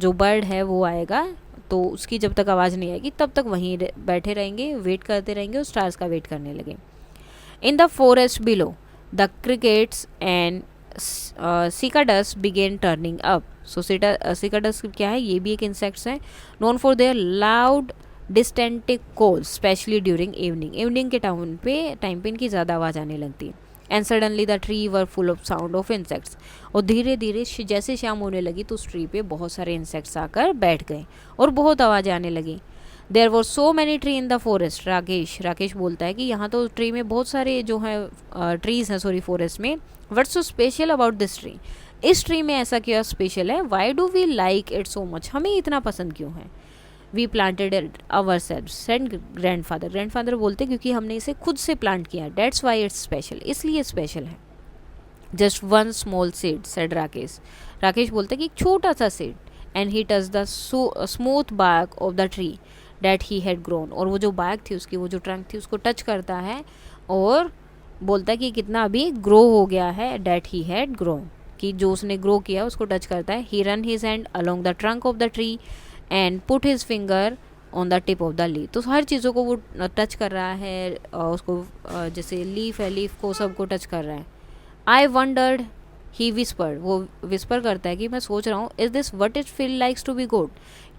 बर्ड है वो आएगा, तो उसकी जब तक आवाज़ नहीं आएगी तब तक वहीं बैठे रहेंगे, वेट करते रहेंगे और स्टार्स का वेट करने लगे। In the forest below the crickets and cicadas began turning up. So cicadas क्या है, ये भी एक इंसेक्ट्स है, known for their loud distinctive calls especially during evening के टाइम पे इनकी ज़्यादा आवाज़ आने लगती है। And suddenly the tree were full of sound of insects, और धीरे धीरे जैसे शाम होने लगी तो उस ट्री पे बहुत सारे इंसेक्ट्स आकर बैठ गए और बहुत आवाज़ें आने लगी। There were so many tree in the forest. राकेश बोलता है कि यहाँ तो ट्री में बहुत सारे जो है ट्रीज़ हैं, फॉरेस्ट में। What's so special about this tree, इस ट्री में ऐसा क्या स्पेशल है। Why do we like it so much, हमें इतना पसंद क्यों है। We planted it our self said grandfather बोलते क्योंकि हमने इसे खुद से प्लांट किया। डेट्स वाई इट्स स्पेशल, इसलिए स्पेशल है। Just one small seed said Rakesh बोलते कि एक छोटा सा seed. And he touch the smooth bark of the tree that he had grown, और वो जो बार्क थी उसकी, वो जो ट्रंक थी उसको टच करता है और बोलता है कि कितना अभी ग्रो हो गया है। डेट ही हैड ग्रोन, कि जो उसने ग्रो किया उसको टच करता है। He ran his hand along the trunk of the tree and put his finger on the tip of the leaf. तो हर चीज़ों को वो टच कर रहा है, उसको जैसे लीफ है, लीफ को सबको टच कर रहा है। आई वंडर्ड ही विस्पर्ड, वो विस्पर करता है कि मैं सोच रहा हूँ, is this what it feel likes to be god,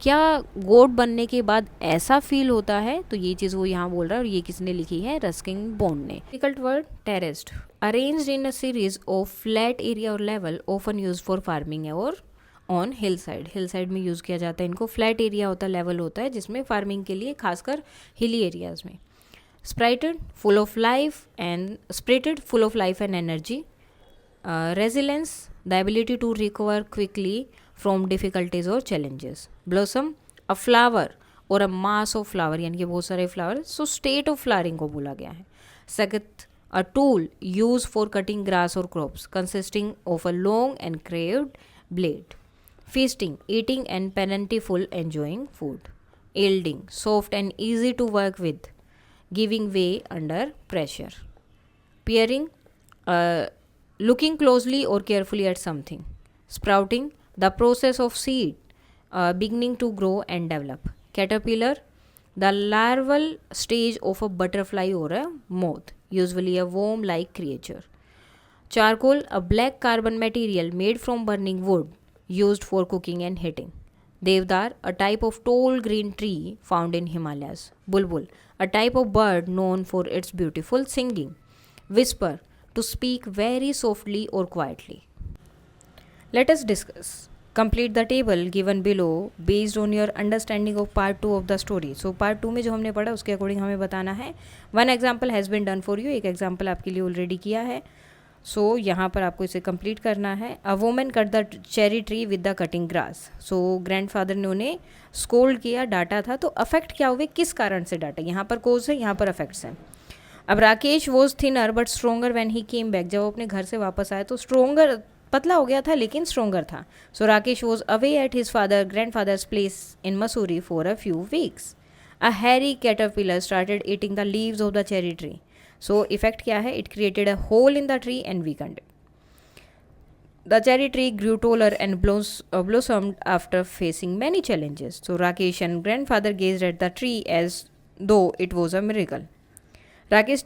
क्या गोड बनने के बाद ऐसा फील होता है। तो ये चीज़ वो यहाँ बोल रहा है, और ये किसने लिखी है, रस्किन बॉन्ड ने। Difficult word terraced, arranged in a series of flat area और level, often use for farming और ऑन हिल साइड में यूज़ किया जाता है इनको। फ्लैट एरिया होता है, लेवल होता है, जिसमें फार्मिंग के लिए खासकर हिली एरियाज़ में। Spirited full of life and energy, resilience, the ability to recover quickly from difficulties or challenges. Blossom, a flower और a mass of flower यानी कि बहुत सारे flower, so state of flowering को बोला गया है. Second, a tool used for cutting grass or crops, consisting of a long and curved blade. Feasting, eating and plentiful, enjoying food. Yielding, soft and easy to work with, giving way under pressure. Peering, looking closely or carefully at something. Sprouting, the process of seed beginning to grow and develop. Caterpillar, the larval stage of a butterfly or a moth, usually a worm-like creature. Charcoal, a black carbon material made from burning wood, used for cooking and heating. Devdar, a type of tall green tree found in Himalayas. Bulbul, a type of bird known for its beautiful singing. Whisper, to speak very softly or quietly. Let us discuss. Complete the table given below based on your understanding of part 2 of the story. So part 2 में जो हमने पढ़ा उसके according हमें बताना है. One example has been done for you. एक example आपके लिए ऑलरेडी किया है. सो यहाँ पर आपको इसे कंप्लीट करना है. A woman cut the cherry tree with the cutting grass. So grandfather ने उन्हें स्कोल्ड किया, डांटा था. तो अफेक्ट क्या हुए, किस कारण से डांटा, यहाँ पर कोज है, यहाँ पर अफेक्ट्स हैं. अब Rakesh was thinner but stronger when he came back. जब वो अपने घर से वापस आए तो स्ट्रोंगर, पतला हो गया था लेकिन स्ट्रोंगर था. So Rakesh was away at his father grandfather's place in Mussoorie for a few weeks. A hairy caterpillar started eating the leaves of the cherry tree. So effect क्या है, it created a hole in the tree and weakened. The cherry tree grew taller and blossomed after facing many challenges. So Rakesh and grandfather gazed at the tree as though it was a miracle. Rakesh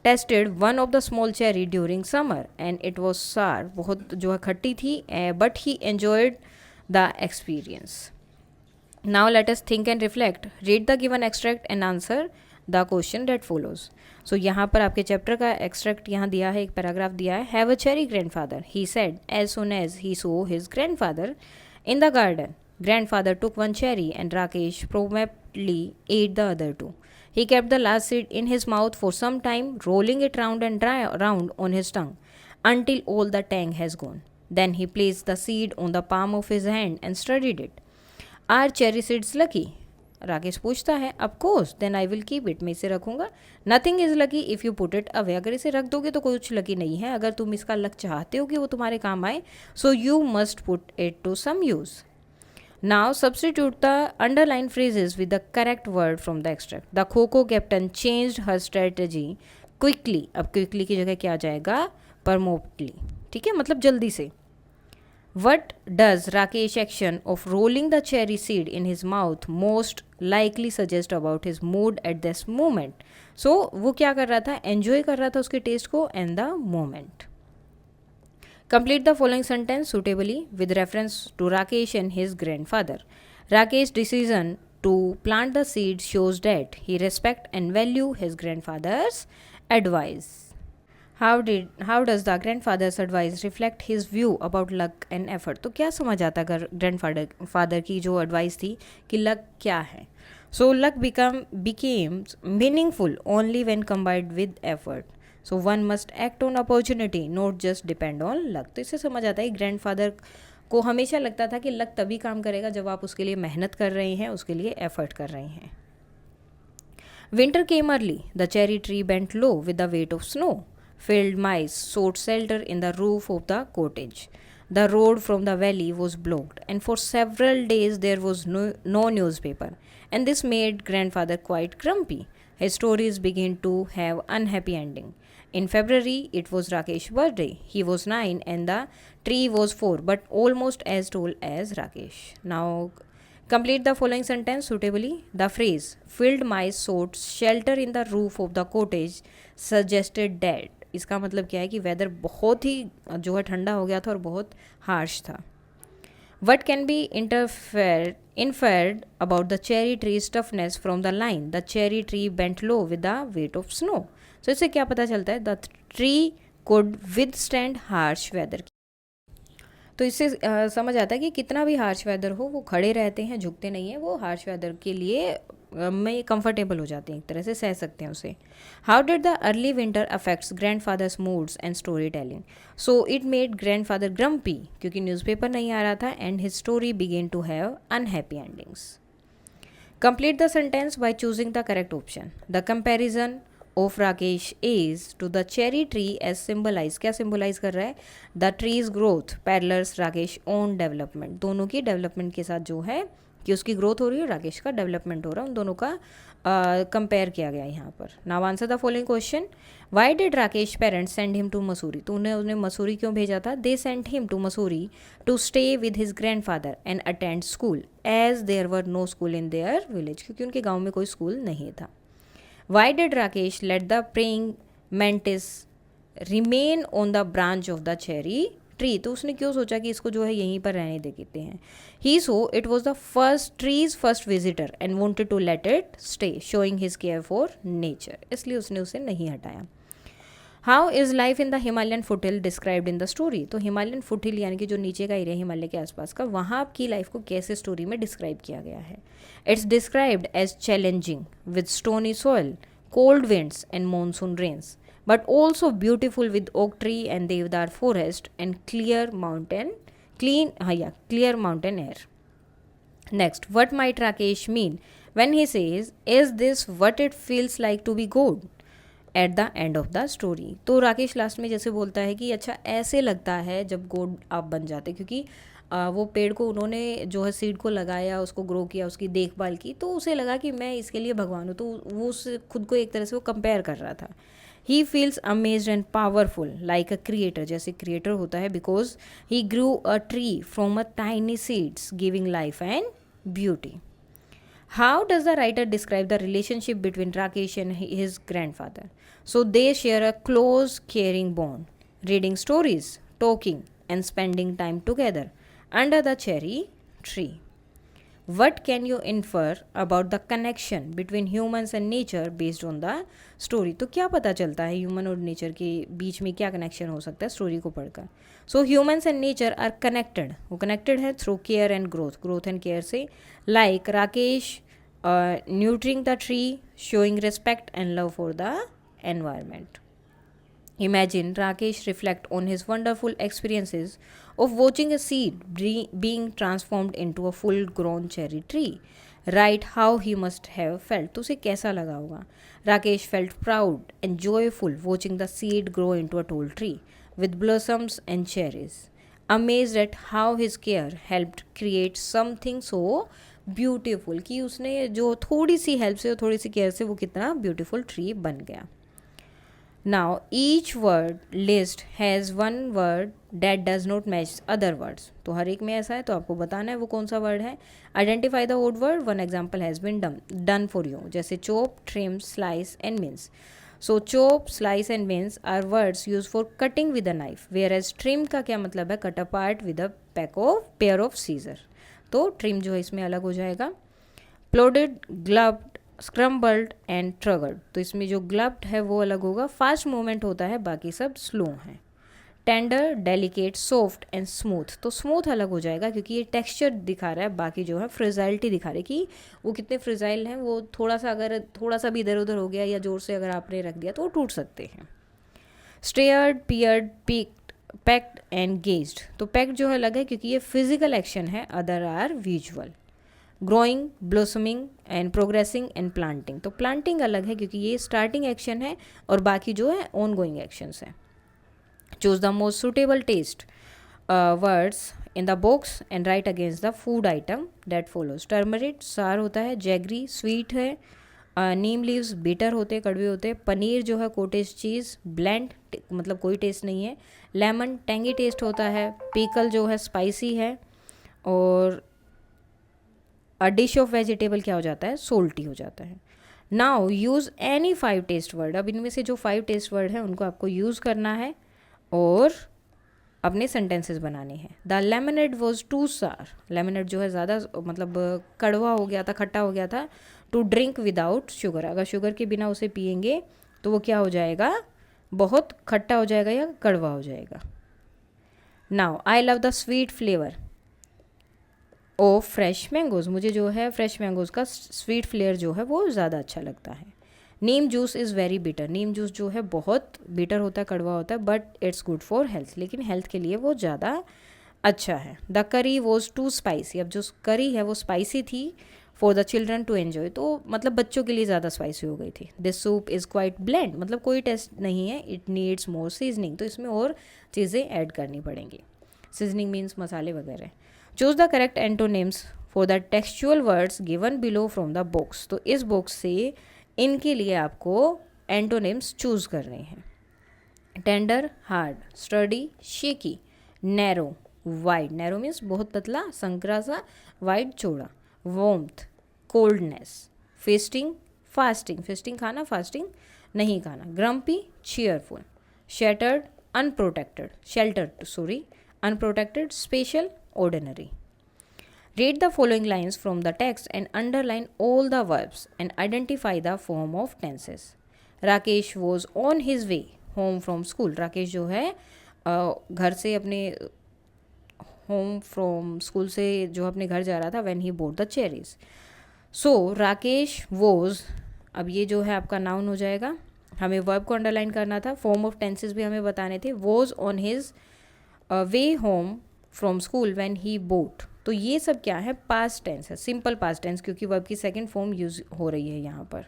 tested one of the small cherry during summer and it was sour, बहुत जो है खट्टी थी, but he enjoyed the experience. Now let us think and reflect. Read the given extract and answer the question that follows. So यहाँ पर आपके chapter का extract यहाँ दिया है, एक पैराग्राफ दिया है. Have a cherry grandfather, he said as soon as he saw his grandfather in the garden. Grandfather took one cherry and Rakesh probably ate the other two. He kept the last seed in his mouth for some time, rolling it round and round on his tongue until all the tang has gone. Then he placed the seed on the palm of his hand and studied it. Are cherry seeds lucky? Rakesh पूछता है. Of course, then I will keep it, मैं इसे रखूंगा. Nothing is lucky if you put it away, अगर इसे रख दोगे तो कुछ लकी नहीं है. अगर तुम इसका लक चाहते हो कि वो तुम्हारे काम आए, so you must put it to some use. Now substitute the underline phrases with the correct word from the extract. The kho kho captain changed her strategy quickly. अब क्विकली की जगह क्या आ जाएगा, परमोटली. ठीक है, मतलब जल्दी से. What does Rakesh action of rolling the cherry seed in his mouth most likely suggest about his mood at this moment? So वो क्या कर रहा था, enjoy कर रहा था उसके taste को and the moment. Complete the following sentence suitably with reference to Rakesh and his grandfather. Rakesh's decision to plant the seed shows that he respect and value his grandfather's advice. How does the grandfather's advice reflect his view about luck and effort? तो क्या समझ आता grandfather की जो advice थी कि luck क्या है. सो luck became meaningful only when combined with effort. So one must act on opportunity, not just depend on luck. तो इससे समझ आता है ग्रैंडफादर को हमेशा लगता था कि लक तभी काम करेगा जब आप उसके लिए मेहनत कर रहे हैं, उसके लिए एफर्ट कर रहे हैं. Winter came early. The cherry tree bent low with the weight of snow. Field mice sought shelter in the roof of the cottage. The road from the valley was blocked, and for several days there was no newspaper, and this made grandfather quite grumpy. His stories began to have unhappy ending. In February, it was Rakesh's birthday. He was 9 and the tree was 4, but almost as tall as Rakesh. Now, complete the following sentence suitably. The phrase, field mice sought shelter in the roof of the cottage, suggested that. इसका मतलब क्या है कि weather बहुत ही जो है ठंडा हो गया था और बहुत हार्श था. What can be inferred about the cherry tree's toughness from the line, the cherry tree bent low with the weight of snow. So इससे क्या पता चलता है, the tree could withstand harsh weather. तो इससे समझ आता है कि कितना भी हार्श वेदर हो वो खड़े रहते हैं, झुकते नहीं हैं, वो हार्श वेदर के लिए में कंफर्टेबल हो जाते हैं, एक तरह से सह सकते हैं उसे. How did the early winter affects grand father's moods and story telling. So it made grand father grumpy क्योंकि न्यूज़पेपर नहीं आ रहा था, and his story began to have unhappy endings. Complete the sentence by choosing the correct option. The comparison of Rakesh is to the cherry tree as symbolize. क्या symbolize कर रहा है? The tree's growth parallels Rakesh own development. दोनों की development के साथ जो है कि उसकी growth हो रही है, राकेश का development हो रहा है, उन दोनों का compare किया गया यहाँ पर. Now answer the following question. Why did Rakesh parents send him to Mussoorie? तो उन्हें मसूरी क्यों भेजा था? They sent him to Mussoorie to stay with his grandfather and attend school as there were no school in their village. क्योंकि उनके गांव में कोई स्कूल नहीं था. Why did Rakesh let the praying mantis remain on the branch of the cherry tree? तो उसने क्यों सोचा कि इसको जो है यहीं पर रहने देते हैं. He saw it was the tree's first visitor and wanted to let it stay, showing his care for nature. इसलिए उसने उसे नहीं हटाया. How is life in the Himalayan foothill described in the story. तो हिमालयन फुटहिल यानी कि जो नीचे का एरिया हिमालय के आसपास का, वहाँ की लाइफ को कैसे स्टोरी में डिस्क्राइब किया गया है. It's described as challenging with stony soil, cold winds and monsoon rains, but also beautiful with oak tree and deodar forest and clear mountain air. Next, what might Rakesh mean when he says, is this what it feels like to be God at the end of the story. तो Rakesh last में जैसे बोलता है कि अच्छा ऐसे लगता है जब गॉड आप बन जाते, क्योंकि वो पेड़ को उन्होंने जो है सीड को लगाया, उसको ग्रो किया, उसकी देखभाल की, तो उसे लगा कि मैं इसके लिए भगवान हूँ. तो वो उससे खुद को एक तरह से वो कंपेयर कर रहा था. He feels amazed and powerful like a creator, जैसे क्रिएटर होता है, because he grew a tree from a tiny seeds giving life and beauty. How does the writer describe the relationship between Rakesh and his grandfather? So they share a close, caring bond, reading stories, talking, and spending time together under the cherry tree. What can you infer about the connection between humans and nature based on the story? तो क्या पता चलता है human और nature के बीच में क्या connection हो सकता है स्टोरी को पढ़कर. So humans and nature are connected, वो कनेक्टेड है through care and growth and care से. Like Rakesh nurturing the tree, showing respect and love for the environment. Imagine Rakesh reflect on his wonderful experiences of watching a seed being transformed into a full-grown cherry tree. Write how he must have felt. तो उसे कैसा लगा होगा. Rakesh felt proud and joyful watching the seed grow into a tall tree with blossoms and cherries. Amazed at how his care helped create something so beautiful, कि उसने जो थोड़ी सी help से, थोड़ी सी केयर से वो कितना ब्यूटीफुल ट्री बन गया. Now each word list has one word that does not match other words. तो हर एक में ऐसा है, तो आपको बताना है वो कौन सा वर्ड है. Identify the odd word. One example has been done for you, जैसे chop, trim, slice and mince. So chop, slice and mince are words use for cutting with a knife, whereas trim का क्या मतलब है, cut apart with a pair of scissor. तो trim जो है इसमें अलग हो जाएगा. Plodded, gulped, scrambled and trudged. तो इसमें जो ग्लब्ड है वो अलग होगा, फास्ट मूवमेंट होता है, बाकी सब स्लो हैं. Tender, delicate, soft and smooth. तो स्मूथ अलग हो जाएगा क्योंकि ये टेक्सचर दिखा रहा है, बाकी जो है फ्रिजाइलिटी दिखा रहा है कि वो कितने फ्रिजाइल हैं. वो थोड़ा सा भी इधर उधर हो गया या जोर से अगर आपने रख दिया तो वो टूट सकते हैं. Stared, peered, packed and gazed. तो पैक्ड जो है अलग है क्योंकि ये फिजिकल एक्शन है, other are visual. Growing, blossoming and progressing and planting. तो प्लांटिंग अलग है क्योंकि ये स्टार्टिंग एक्शन है और बाकी जो है ऑन गोइंग एक्शंस है. Choose the most suitable taste words in the box and write against the food item that follows. Turmeric सार होता है, जैगरी स्वीट है, नीम लीव्स बिटर होते, कड़वे होते. पनीर जो है कॉटेज चीज़, ब्लेंड मतलब कोई टेस्ट नहीं है. लेमन टेंगी टेस्ट होता है. पीकल जो है स्पाइसी है. और अ डिश ऑफ वेजिटेबल क्या हो जाता है, सोल्टी हो जाता है. Now use any 5 taste word. अब इनमें से जो 5 टेस्ट वर्ड हैं उनको आपको यूज़ करना है और अपने सेंटेंसेस बनाने हैं. द लेमनेड वॉज टू सार. लेमनेड जो है ज़्यादा मतलब कड़वा हो गया था, खट्टा हो गया था. टू ड्रिंक विदाउट शुगर, अगर शुगर के बिना उसे पियेंगे तो वो क्या हो जाएगा, बहुत खट्टा हो जाएगा या कड़वा हो जाएगा. Now I love the sweet flavour. Oh fresh mangoes, मुझे जो है फ्रेश मैंगोज़ का स्वीट फ्लेवर जो है वो ज़्यादा अच्छा लगता है। Neem juice is very bitter, neem juice जो है बहुत बिटर होता है, कड़वा होता है, but it's good for health, लेकिन हेल्थ के लिए वो ज़्यादा अच्छा है। द करी वॉज टू स्पाइसी, अब जो करी है वो स्पाइसी थी for the children to enjoy, तो मतलब बच्चों के लिए ज़्यादा स्पाइसी हो गई थी। This soup is quite blend, मतलब कोई टेस्ट नहीं है, इट नीड्स मोर सीजनिंग, तो इसमें और चीज़ें ऐड करनी पड़ेंगी। सीजनिंग मीन्स मसाले वगैरह। Choose the correct antonyms for the textual words given below from the box, तो इस बॉक्स से इनके लिए आपको एंटोनिम्स चूज़ करने हैं। Tender hard, study shaky, narrow wide, narrow means बहुत पतला संकरा सा, वाइड चौड़ा, वॉर्मथ कोल्डनेस, फेस्टिंग फास्टिंग, फेस्टिंग खाना फास्टिंग नहीं खाना, grumpy cheerful, shattered unprotected, sheltered sorry unprotected, special ordinary. Read the following lines from the text and underline all the verbs and identify the form of tenses. Rakesh was on his way home from school. Rakesh जो है घर से अपने home from school से जो अपने घर जा रहा था when he bought the cherries. So Rakesh was, अब ये जो है आपका नाउन हो जाएगा, हमें वर्ब को अंडरलाइन करना था, फॉर्म ऑफ टेंसेस भी हमें बताने थे। was on his way home from school when he boat, तो ये सब क्या है, पास्ट टेंस है, सिंपल पास्ट टेंस, क्योंकि वर्ब की सेकंड फॉर्म यूज हो रही है यहाँ पर।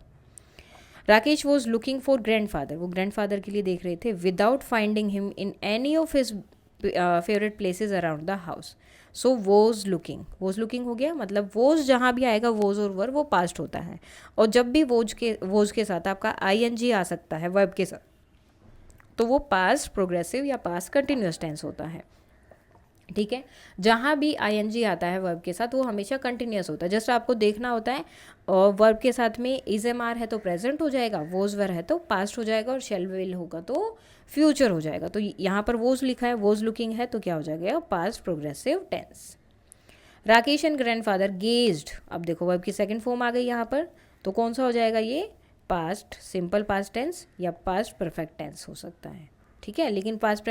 Rakesh was looking for grandfather, वो ग्रैंडफादर के लिए देख रहे थे, without finding him in any of his favourite places around the house. So was looking हो गया, मतलब वॉज जहाँ भी आएगा वॉज और वर वो पास्ट होता है, और जब भी वॉज के साथ आपका ING आ सकता है वर्ब के साथ, तो वो पास्ट प्रोग्रेसिव या पास्ट कंटिन्यूस टेंस होता है। ठीक है, जहाँ भी ING आता है वर्ब के साथ वो हमेशा कंटिन्यूस होता है। जस्ट आपको देखना होता है, और वर्ब के साथ में इज एम आर है तो प्रेजेंट हो जाएगा, वोज वर है तो पास्ट हो जाएगा, और शेल विल होगा तो फ्यूचर हो जाएगा। तो यहाँ पर वोज लिखा है, वोज लुकिंग है, तो क्या हो जाएगा, past progressive tense. Rakesh and grandfather gazed, अब देखो वर्ब की सेकंड फॉर्म आ गई यहाँ पर, तो कौन सा हो जाएगा ये, पास्ट सिंपल पास्ट टेंस या पास्ट परफेक्ट टेंस हो सकता है। ठीक है, लेकिन पास्ट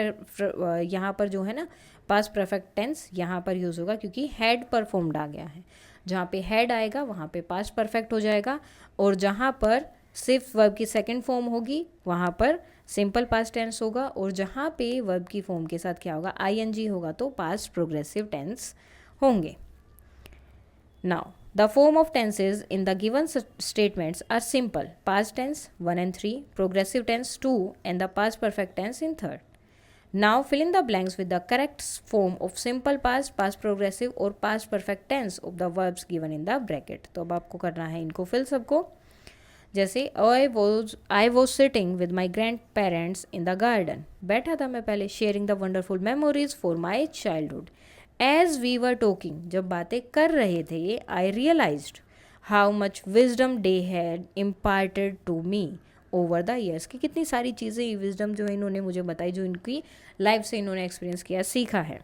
यहाँ पर जो है ना, पास्ट परफेक्ट टेंस यहाँ पर यूज़ होगा, क्योंकि हैड परफॉर्म्ड आ गया है। जहाँ पे हैड आएगा वहाँ पे पास्ट परफेक्ट हो जाएगा, और जहाँ पर सिर्फ वर्ब की सेकंड फॉर्म होगी वहाँ पर सिंपल पास्ट टेंस होगा, और जहाँ पे वर्ब की फॉर्म के साथ क्या होगा, ING होगा, तो पास्ट प्रोग्रेसिव टेंस होंगे। Now, the form of tenses in the given statements are simple: past tense 1 and 3, progressive tense 2, and the past perfect tense in third. Now fill in the blanks with the correct form of simple past, past progressive और past perfect tense of the verbs given in the bracket. तो अब आपको करना है इनको fill सबको। जैसे I was sitting with my grandparents in the garden. बैठा था मैं पहले, sharing the wonderful memories for my childhood. As we were talking, जब बातें कर रहे थे, I realized how much wisdom they had imparted to me over the years, कि कितनी सारी चीज़ें विजडम जो है इन्होंने मुझे बताई, जो इनकी लाइफ से इन्होंने एक्सपीरियंस किया, सीखा है।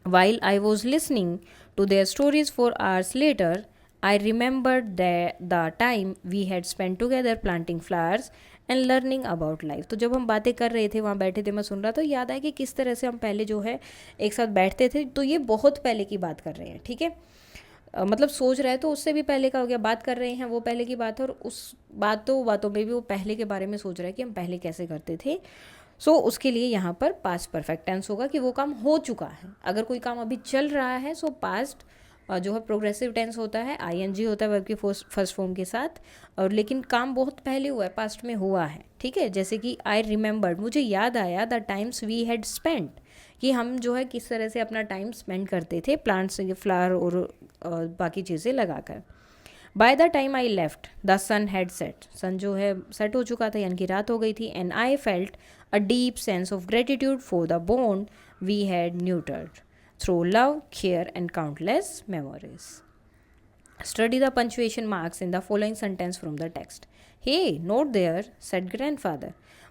While I was listening to their stories for hours later, I remembered the time we had spend together planting flowers and learning about life. तो जब हम बातें कर रहे थे, वहाँ बैठे थे, मैं सुन रहा था, याद आया कि किस तरह से हम पहले जो है एक साथ बैठते थे। तो ये बहुत पहले की बात कर रहे हैं, ठीक है, मतलब सोच रहे हैं तो उससे भी पहले का हो गया, बात कर रहे हैं वो पहले की बात है, और उस बातों में भी वो पहले के बारे में सोच रहे हैं कि हम पहले कैसे करते थे। सो उसके लिए यहाँ पर पास्ट परफेक्ट टेंस होगा कि वो काम हो चुका है। अगर कोई काम अभी चल रहा है, सो पास्ट जो है प्रोग्रेसिव टेंस होता है, ING होता है वर्ब की फर्स्ट फॉर्म के साथ, और लेकिन काम बहुत पहले हुआ है, पास्ट में हुआ है। ठीक है, जैसे कि आई रिमेंबर्ड, मुझे याद आया, the times we had spend, कि हम जो है किस तरह से अपना टाइम स्पेंड करते थे प्लांट्स, फ्लावर और बाकी चीज़ें लगाकर। By the time I left the sun had set, sun जो है सेट हो चुका था, यानी कि रात हो गई थी। And I felt a deep sense of gratitude for the bond we had nurtured through love, care and countless memories. Study the punctuation marks in the following sentence from the text. Hey, note there, said grandfather.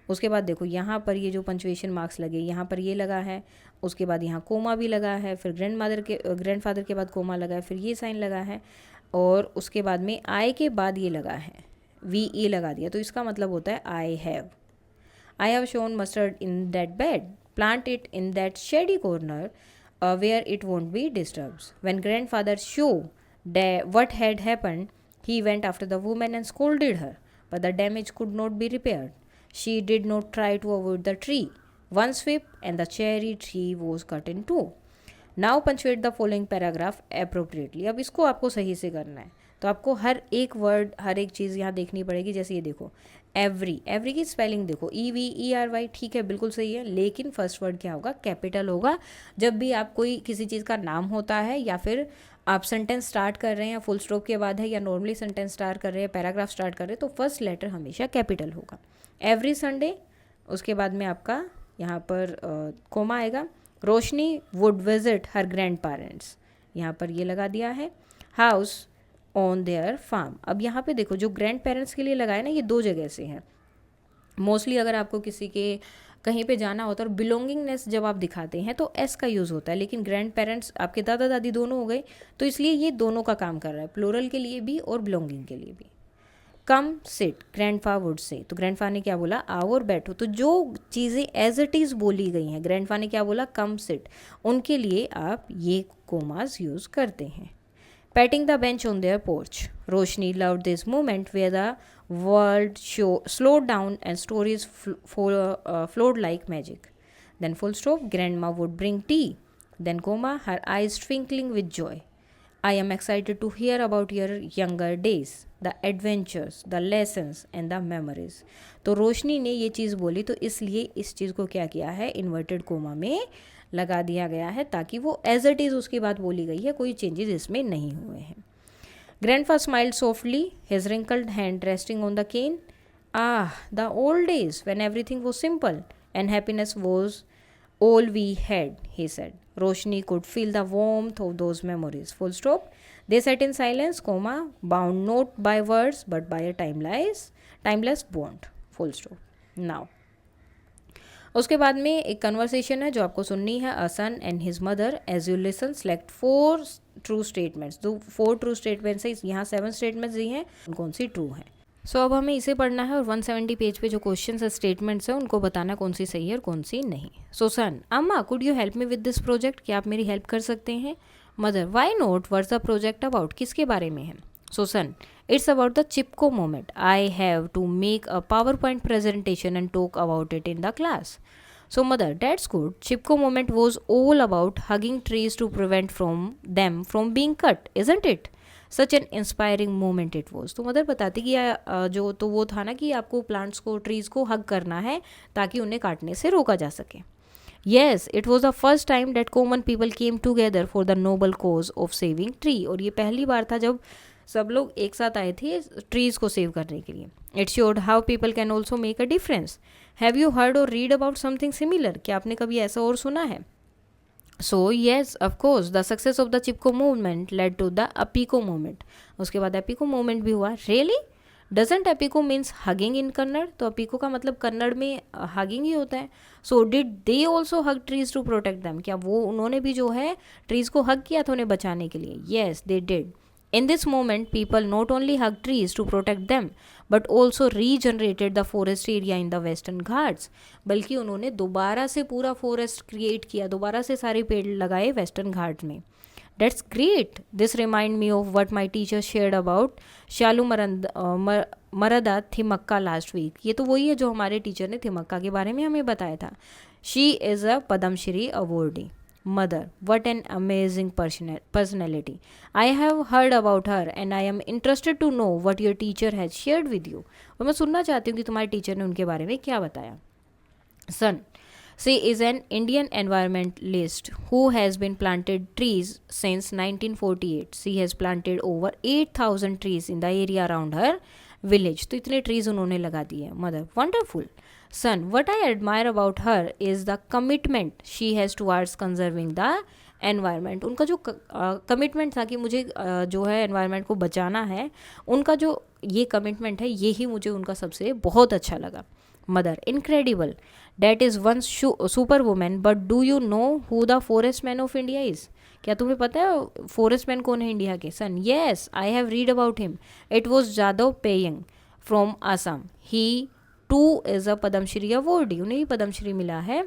उसके बाद देखो यहाँ पर ये जो punctuation marks लगे, यहाँ पर ये लगा है, उसके बाद यहाँ कोमा भी लगा है, फिर ग्रैंडफादर के बाद कोमा लगा है, फिर ये साइन लगा है, और उसके बाद में आई के बाद ये लगा है, VE लगा दिया। तो इसका मतलब होता है I have shown mustard in that bed, plant it in that shady corner, where it won't be disturbed. When grandfather showed what had happened, he went after the woman and scolded her, but the damage could not be repaired. She did not try to avoid the tree. One sweep and the cherry tree was cut in two. Now punctuate the following paragraph appropriately. अब इसको आपको सही से करना है, तो आपको हर एक वर्ड, हर एक चीज़ यहाँ देखनी पड़ेगी. जैसे ये देखो, एवरी, एवरी की स्पेलिंग देखो, EVERY, ठीक है, बिल्कुल सही है, लेकिन फर्स्ट वर्ड क्या होगा, कैपिटल होगा. जब भी आप कोई किसी चीज़ का नाम होता है या फिर आप सेंटेंस स्टार्ट कर रहे हैं, फुल स्टॉप के बाद है, या नॉर्मली सेंटेंस स्टार्ट कर रहे हैं, पैराग्राफ स्टार्ट कर रहे हैं, तो फर्स्ट लेटर हमेशा कैपिटल होगा. एवरी संडे, उसके बाद में आपका यहाँ पर कोमा आएगा. Roshni would visit her grandparents, यहाँ पर ये लगा दिया है. House on their farm. अब यहाँ पे देखो, जो ग्रैंड पेरेंट्स के लिए लगाए ना, ये दो जगह से हैं. मोस्टली अगर आपको किसी के कहीं पे जाना होता है और बिलोंगिंगनेस जब आप दिखाते हैं तो एस का यूज़ होता है, लेकिन ग्रैंड पेरेंट्स आपके दादा दादी दोनों हो गए, तो इसलिए ये दोनों का काम कर रहा है, प्लूरल के लिए भी और बिलोंगिंग के लिए भी. कम सिट, ग्रैंडफा वुड से, तो ग्रैंडफा ने क्या बोला, आओ और बैठो. तो जो चीज़ें एज इट इज़ बोली गई हैं, ग्रैंडफा ने क्या बोला, कम सिट, उनके लिए आप ये कोमास यूज़ करते हैं. Patting the bench on their porch. Roshni loved this moment where the world slowed down and stories flowed like magic. Then full stop, grandma would bring tea. Then comma, her eyes twinkling with joy. I am excited to hear about your younger days, the adventures, the lessons and the memories. तो रोशनी ने ये चीज़ बोली, तो इसलिए इस चीज़ को क्या किया है, इन्वर्टेड कोमा में लगा दिया गया है, ताकि वो एज इट इज़ उसकी बात बोली गई है, कोई चेंजेस इसमें नहीं हुए हैं. Grandpa smiled softly, his wrinkled hand resting on the cane. Ah, the old days when everything was simple and happiness was all we had, he said. Roshni could feel the warmth of those memories. Full stop. They sat in silence, comma, bound not by words but by a timeless bond. Full stop. Now, उसके बाद में एक conversation है जो आपको सुननी है. A son and his mother. As you listen, select 4 true statements. तो 4 ट्रू स्टेटमेंट्स है, यहाँ 7 स्टेटमेंट्स दी हैं, कौन सी ट्रू है. सो अब हमें इसे पढ़ना है और 170 पेज पे जो क्वेश्चन है, स्टेटमेंट्स है, उनको बताना कौन सी सही है और कौन सी नहीं. सो सन, अम्मा could you help me with this project, क्या आप मेरी हेल्प कर सकते हैं. Mother, why not, what's the project about, किसके बारे में है. So son, it's about the Chipko moment. I have to make a PowerPoint presentation and talk about it in the class. So mother, that's good. Chipko moment was all about hugging trees to prevent them from being cut, isn't it? Such an inspiring moment it was. तो mother बताती कि जो तो वो था ना कि आपको प्लांट्स को, ट्रीज़ को हग करना है ताकि उन्हें काटने से रोका जा सके. Yes, it was the first time that common people came together for the noble cause of saving tree. और ये पहली बार था जब सब लोग एक साथ आए थे ट्रीज़ को सेव करने के लिए. It showed how people can also make a difference. Have you heard or read about something similar, क्या आपने कभी ऐसा और सुना है. So yes of course, the success of the Chipko movement led to the Appiko movement. उसके बाद अपिको मूवमेंट भी हुआ. Really, doesn't Appiko means hugging in Kannada, तो अपिको का मतलब कन्नड़ में हगिंग ही होता है. So did they also hug trees to protect them, क्या वो उन्होंने भी जो है ट्रीज़ को हग किया था उन्हें बचाने के लिए. Yes they did. In this moment, people not only hugged trees to protect them, but also regenerated the forest area in the Western Ghats. बल्कि उन्होंने दोबारा से पूरा फॉरेस्ट क्रिएट किया, दोबारा से सारे पेड़ लगाए वेस्टर्न घाट में. That's great. This remind me of what my teacher shared about शालू मरदा थिमक्का last week. ये तो वही है जो हमारे टीचर ने थिमक्का के बारे में हमें बताया था. She is a Padmashri awardee. Mother, what an amazing personality. I have heard about her and I am interested to know what your teacher has shared with you. और मैं सुनना चाहती हूँ कि तुम्हारे टीचर ने उनके बारे में क्या बताया. Son, she is an Indian environmentalist who has been planted trees since 1948. She has planted over 8,000 trees in the area around her village. तो इतने trees उन्होंने लगा दिए. Mother, wonderful. Son, what I admire about her is the commitment she has towards conserving the environment. उनका जो commitment था कि मुझे जो है एनवायरनमेंट को बचाना है, उनका जो ये कमिटमेंट है, यही मुझे उनका सबसे बहुत अच्छा लगा. Mother, incredible. That is one super women, but do you know who the forest man of India is, क्या तुम्हें पता है फॉरेस्ट मैन कौन है इंडिया के. Son, yes I have read about him. It was Jadav Payeng from Assam. He too is a Padma Shri awardee. उन्हें भी पद्मश्री मिला है.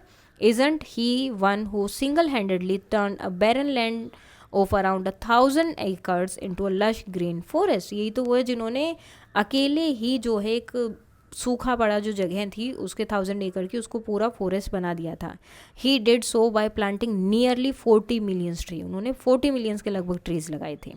Isn't he one who single-handedly turned a barren land of around 1,000 acres into a lush green forest? यही तो वो है जिन्होंने अकेले ही जो है एक सूखा पड़ा जो जगह थी उसके 1,000 एकड़ की उसको पूरा फॉरेस्ट बना दिया था. He did so by planting nearly 40 millions tree. उन्होंने 40 मिलियंस के लगभग ट्रीज लगाए थे.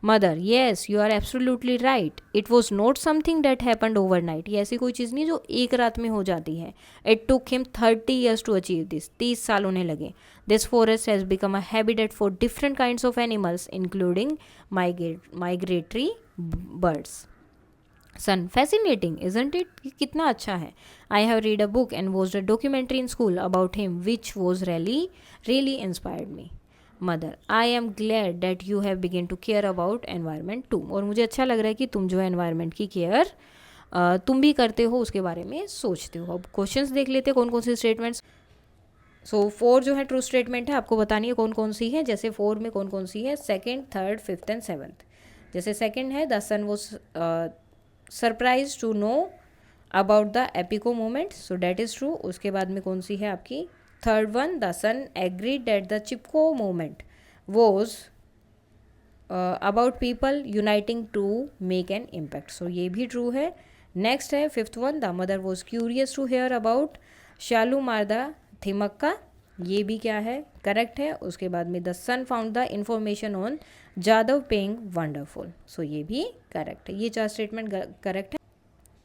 Mother, yes you are absolutely right. It was not something that happened overnight. ये ऐसी कोई चीज़ नहीं जो एक रात में हो जाती है. It took him 30 years to achieve this. 30 साल उन्हें लगे. This forest has become a habitat for different kinds of animals including migratory birds. Son, fascinating isn't it? कितना अच्छा है. I have read a book and watched a documentary in school about him which was really inspired me. Mother, I am glad that you have begin to care about environment too. और मुझे अच्छा लग रहा है कि तुम जो है एनवायरनमेंट की केयर तुम भी करते हो, उसके बारे में सोचते हो. अब क्वेश्चंस देख लेते हैं कौन कौन सी स्टेटमेंट्स. सो 4 जो है ट्रू स्टेटमेंट है, आपको बतानी है कौन कौन सी है. जैसे 4 में कौन कौन सी है, second, third, fifth and seventh. जैसे सेकेंड है the son was surprised to know about the Appiko moment, so that is true. उसके बाद में कौन सी है आपकी third one, the son agreed that the Chipko moment was about people uniting to make an impact, so ये भी ट्रू है. नेक्स्ट है fifth one, the mother was curious to hear about Saalu Marada Thimmakka. ये भी क्या है, करेक्ट है. उसके बाद में the son found the information on Jadav Payeng wonderful, so ये भी करेक्ट है. ये 4 स्टेटमेंट करेक्ट है.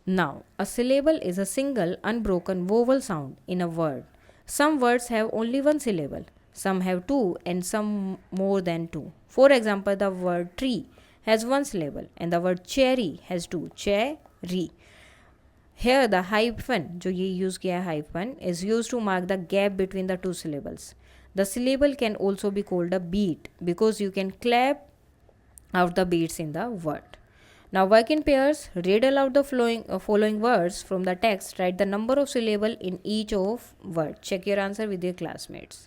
Now a syllable is a single unbroken vowel sound in a word. Some words have only one syllable, some have two and some more than two. For example, the word tree has one syllable and the word cherry has two, cherry. Here the hyphen जो ये use किया है hyphen is used to mark the gap between the two syllables. The syllable can also be called a beat because you can clap out the beats in the word. Now work in pairs. Read aloud the following words from the text. Write the number of syllable in each of word. Check your answer with your classmates.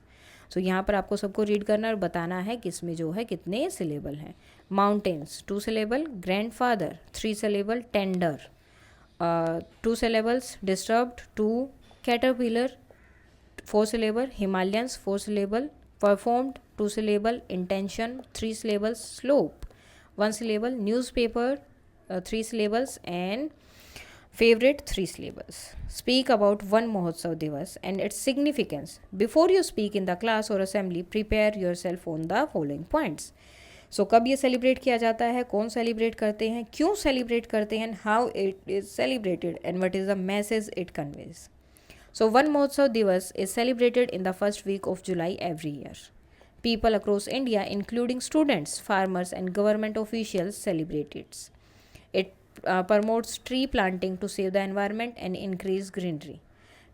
So यहाँ पर आपको सबको read करना और बताना है कि इसमें जो है कितने सिलेबल हैं. Mountains 2 syllable. Grandfather 3 syllable. Tender 2 syllables. Disturbed 2. Caterpillar 4 syllable. Himalayans 4 syllable. Performed 2 syllable. Intention 3 syllables. Slope 1 syllable. Newspaper 3 syllables and favorite 3 syllables. Speak about one Mahotsav Divas and its significance. Before you speak in the class or assembly, prepare yourself on the following points. So कब ये celebrate किया जाता है, कौन celebrate करते हैं, क्यों celebrate करते हैं, how it is celebrated and what is the message it conveys. So One Mahotsav Divas is celebrated in the first week of July every year. People across India, including students, farmers, and government officials, celebrate it. It promotes tree planting to save the environment and increase greenery.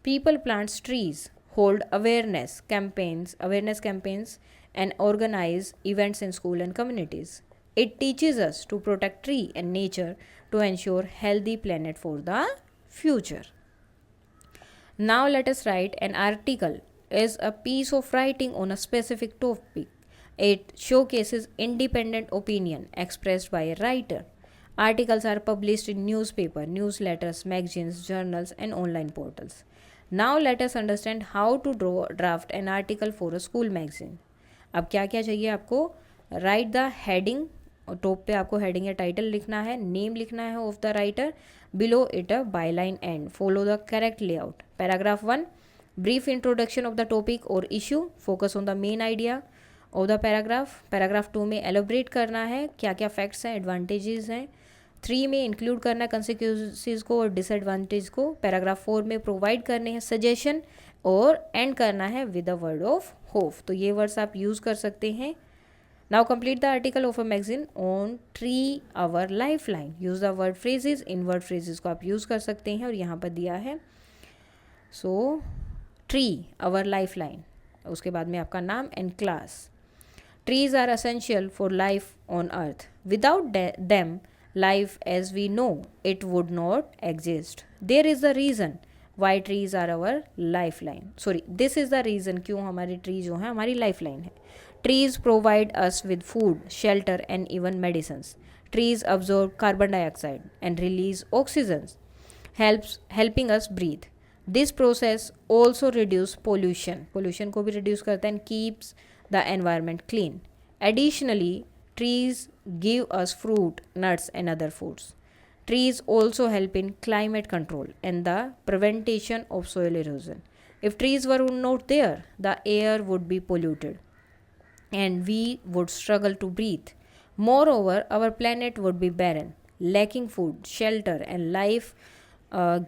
People plant trees, hold awareness campaigns, and organize events in school and communities. It teaches us to protect tree and nature to ensure healthy planet for the future. Now let us write an article is a piece of writing on a specific topic. It showcases independent opinion expressed by a writer. Articles are published in newspaper, newsletters, magazines, journals, and online portals. Now let us understand how to draft an article for a school magazine. अब क्या क्या चाहिए आपको, right the heading, top पे आपको heading या title लिखना है, नेम लिखना है of the writer, below it a byline and follow the correct layout. Paragraph 1, brief introduction of the topic or issue, focus on the main idea of the paragraph. Paragraph 2 में elaborate करना है क्या क्या facts हैं, advantages हैं. 3 में include करना है कंसिक्वेंसेस को और डिसएडवांटेज को. पैराग्राफ 4 में प्रोवाइड करने हैं सजेशन और एंड करना है with a word of hope. तो ये वर्ड्स आप यूज़ कर सकते हैं. Now complete the article of a magazine on tree our life line. Use the word phrases. इन वर्ड फ्रेजेस को आप यूज़ कर सकते हैं और यहाँ पर दिया है. So tree our life line, उसके बाद में आपका नाम and class. Trees are essential for life on earth. Without them life as we know it would not exist. There is the reason why trees are our life line, sorry this is the reason क्यों हमारी tree जो है हमारी life line है. Trees provide us with food, shelter and even medicines. Trees absorb carbon dioxide and release oxygen, helping us breathe. This process also reduce pollution को भी reduce करता है and keeps the environment clean. Additionally trees give us fruit, nuts and other foods. Trees also help in climate control and the prevention of soil erosion. If trees were not there, the air would be polluted and we would struggle to breathe. Moreover, our planet would be barren, lacking food, shelter and life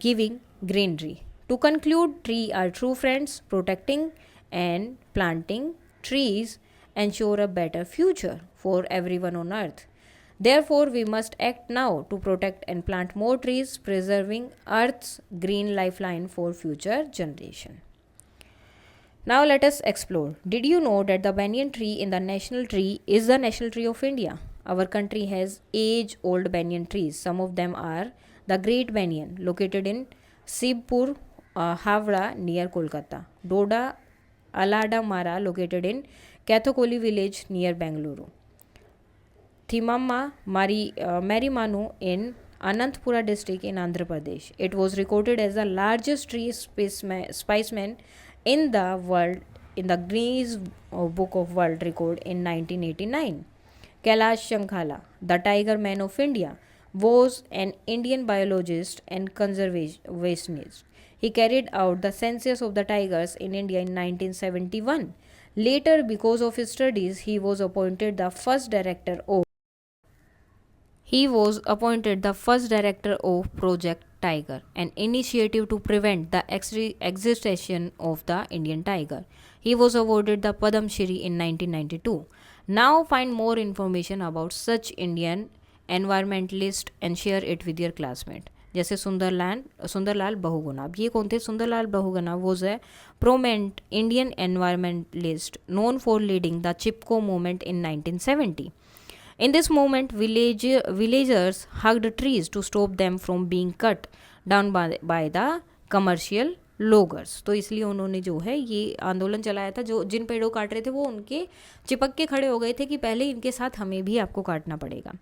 giving greenery. To conclude, trees are true friends. Protecting and planting trees ensure a better future for everyone on earth. Therefore, we must act now to protect and plant more trees, preserving Earth's green lifeline for future generation. Now let us explore. Did you know that the banyan tree in the national tree is the national tree of India? Our country has age-old banyan trees. Some of them are the Great Banyan, located in Sibpur, Havra, near Kolkata. Doda Alada Mara, located in Kathakoli village near Bengaluru. Thimamma Marimanu in Anantapura district in Andhra Pradesh. It was recorded as the largest tree specimen in the world in the Guinness Book of World Record in 1989. Kailash Shankhala, the Tiger Man of India, was an Indian biologist and conservationist. He carried out the census of the tigers in India in 1971. Later, because of his studies, he was appointed the first director of Project Tiger, an initiative to prevent the existence of the Indian tiger. He was awarded the Padam Shri in 1992. Now find more information about such Indian environmentalist and share it with your classmate. जैसे सुंदरलाल बहुगुणा. अब ये कौन थे? Sundarlal Bahuguna was a prominent Indian environmentalist known for leading the Chipko movement in 1970. In this movement, villagers hugged trees to stop them from being cut down by the commercial loggers. तो इसलिए उन्होंने जो है ये आंदोलन चलाया था. जो जिन पेड़ों काट रहे थे वो उनके चिपक के खड़े हो गए थे कि पहले इनके साथ हमें भी आपको काटना पड़ेगा.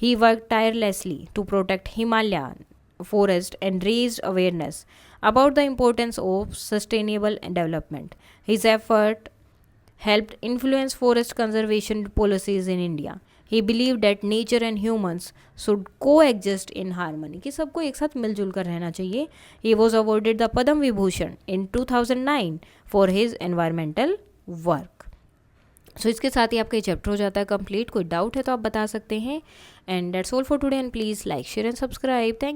He worked tirelessly to protect Himalayan forest and raised awareness about the importance of sustainable development. His effort helped influence forest conservation policies in India. He believed that nature and humans should coexist in harmony, कि सबको एक साथ मिलजुल कर रहना चाहिए. He was awarded the Padam Vibhushan in 2009 for his environmental work. So इसके साथ ही आपका ये चैप्टर हो जाता है कंप्लीट. कोई डाउट है तो आप बता सकते हैं. And that's all for today and please like share and subscribe. Thank